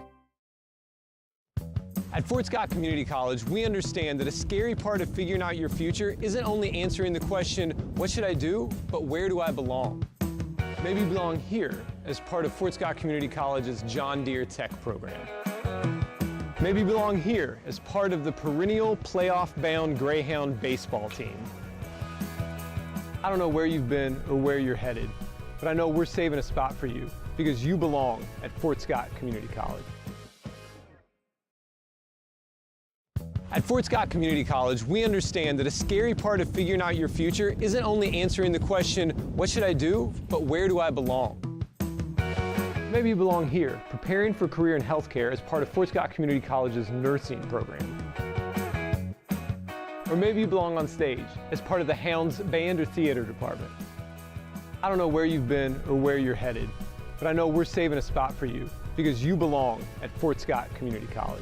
At Fort Scott Community College, we understand that a scary part of figuring out your future isn't only answering the question, what should I do, but where do I belong? Maybe you belong here as part of Fort Scott Community College's John Deere Tech program. Maybe you belong here as part of the perennial playoff-bound Greyhound baseball team. I don't know where you've been or where you're headed, but I know we're saving a spot for you because you belong at Fort Scott Community College. At Fort Scott Community College, we understand that a scary part of figuring out your future isn't only answering the question, what should I do, but where do I belong? Maybe you belong here, preparing for a career in healthcare as part of Fort Scott Community College's nursing program. Or maybe you belong on stage as part of the Hounds band or theater department. I don't know where you've been or where you're headed, but I know we're saving a spot for you because you belong at Fort Scott Community College.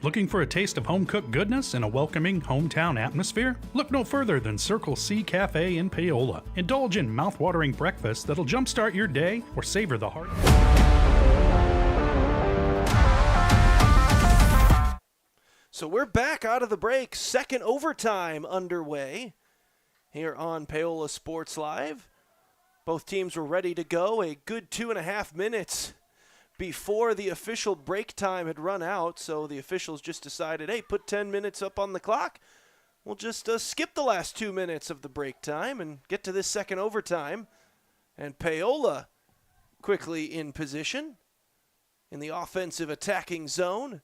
Looking for a taste of home-cooked goodness and a welcoming hometown atmosphere? Look no further than Circle C Cafe in Paola. Indulge in mouth-watering breakfast that'll jumpstart your day or savor the heart. So we're back out of the break. Second overtime underway here on Paola Sports Live. Both teams were ready to go. A good 2.5 minutes before the official break time had run out, so the officials just decided, hey, put 10 minutes up on the clock. We'll just skip the last 2 minutes of the break time and get to this second overtime. And Paola quickly in position in the offensive attacking zone.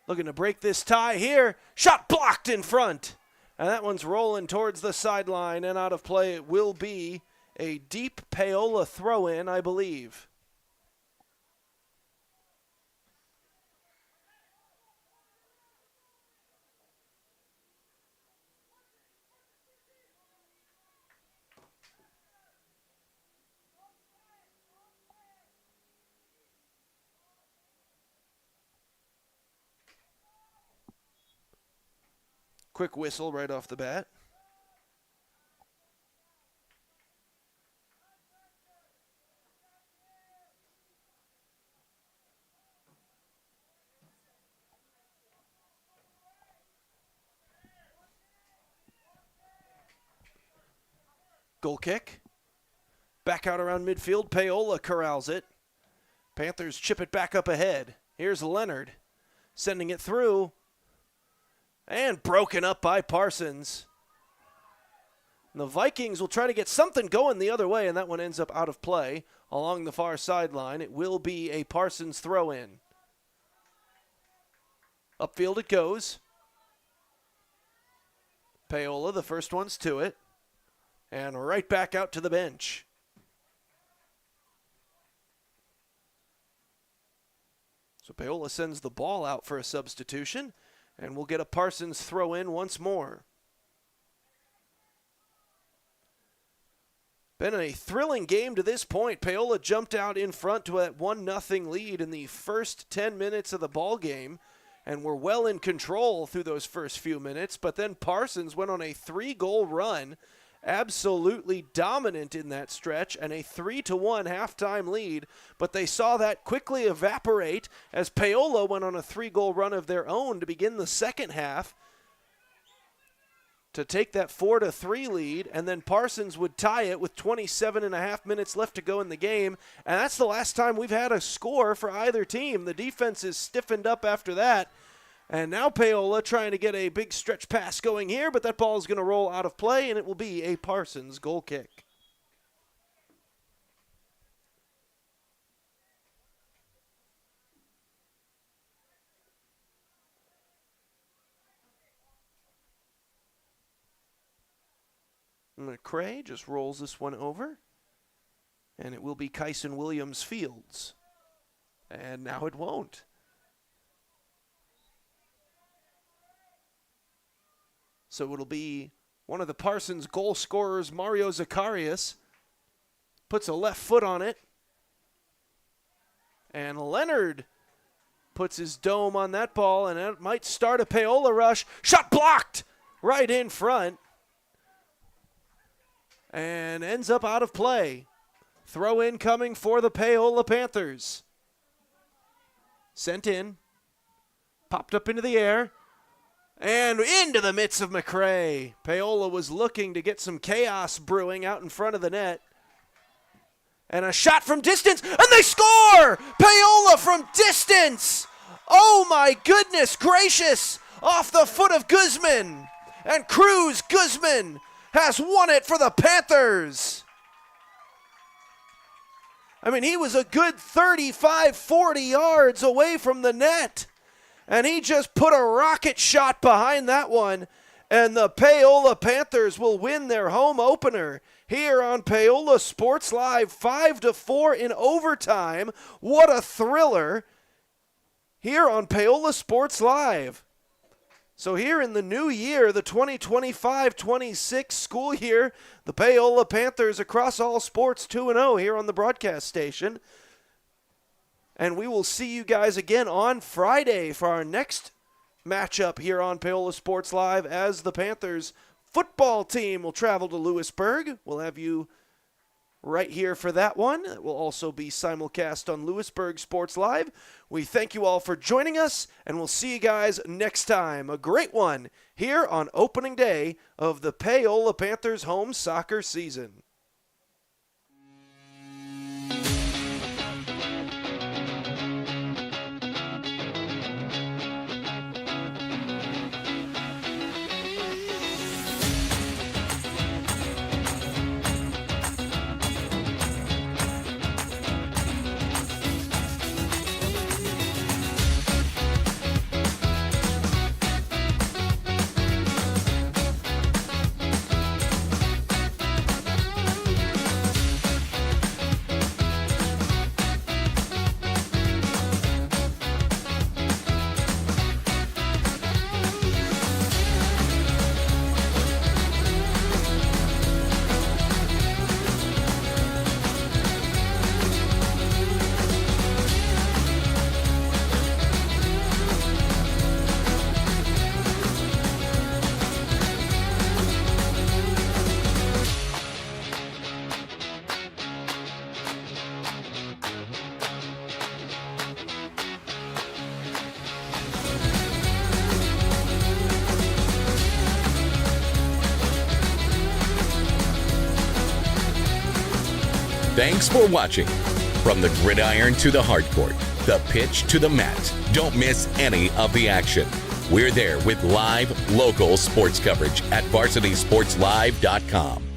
Looking to break this tie here. Shot blocked in front. And that one's rolling towards the sideline and out of play. It will be a deep Paola throw-in, I believe. Quick whistle right off the bat. Goal kick. Back out around midfield. Paola corrals it. Panthers chip it back up ahead. Here's Leonard sending it through. And broken up by Parsons. And the Vikings will try to get something going the other way, and that one ends up out of play along the far sideline. It will be a Parsons throw-in. Upfield it goes. Paola, the first one's to it. And right back out to the bench. So Paola sends the ball out for a substitution, and we'll get a Parsons throw in once more. Been a thrilling game to this point. Paola jumped out in front to a 1-0 lead in the first 10 minutes of the ball game, and were well in control through those first few minutes. But then Parsons went on a 3-goal run, absolutely dominant in that stretch, and a 3-1 halftime lead. But they saw that quickly evaporate as Paola went on a 3-goal run of their own to begin the second half to take that 4-3 lead, and then Parsons would tie it with 27.5 minutes left to go in the game. And that's the last time we've had a score for either team. The defense is stiffened up after that. And now Paola trying to get a big stretch pass going here, but that ball is going to roll out of play, and it will be a Parsons goal kick. McCray just rolls this one over, and it will be Kyson Williams Fields. And now it won't. So it'll be one of the Parsons goal scorers, Mario Zacharias, puts a left foot on it. And Leonard puts his dome on that ball, and it might start a Paola rush. Shot blocked right in front. And ends up out of play. Throw in coming for the Paola Panthers. Sent in. Popped up into the air. And into the midst of McCray. Paola was looking to get some chaos brewing out in front of the net. And a shot from distance, and they score! Paola from distance! Oh my goodness gracious! Off the foot of Guzman. And Cruz Guzman has won it for the Panthers. I mean, he was a good 35, 40 yards away from the net. And he just put a rocket shot behind that one. And the Paola Panthers will win their home opener here on Paola Sports Live, 5-4 in overtime. What a thriller here on Paola Sports Live. So here in the new year, the 2025-26 school year, the Paola Panthers across all sports 2-0 here on the broadcast station. And we will see you guys again on Friday for our next matchup here on Paola Sports Live as the Panthers football team will travel to Lewisburg. We'll have you right here for that one. It will also be simulcast on Lewisburg Sports Live. We thank you all for joining us, and we'll see you guys next time. A great one here on opening day of the Paola Panthers home soccer season. Thanks for watching. From the gridiron to the hardcourt, the pitch to the mat, don't miss any of the action. We're there with live, local sports coverage at varsitysportslive.com.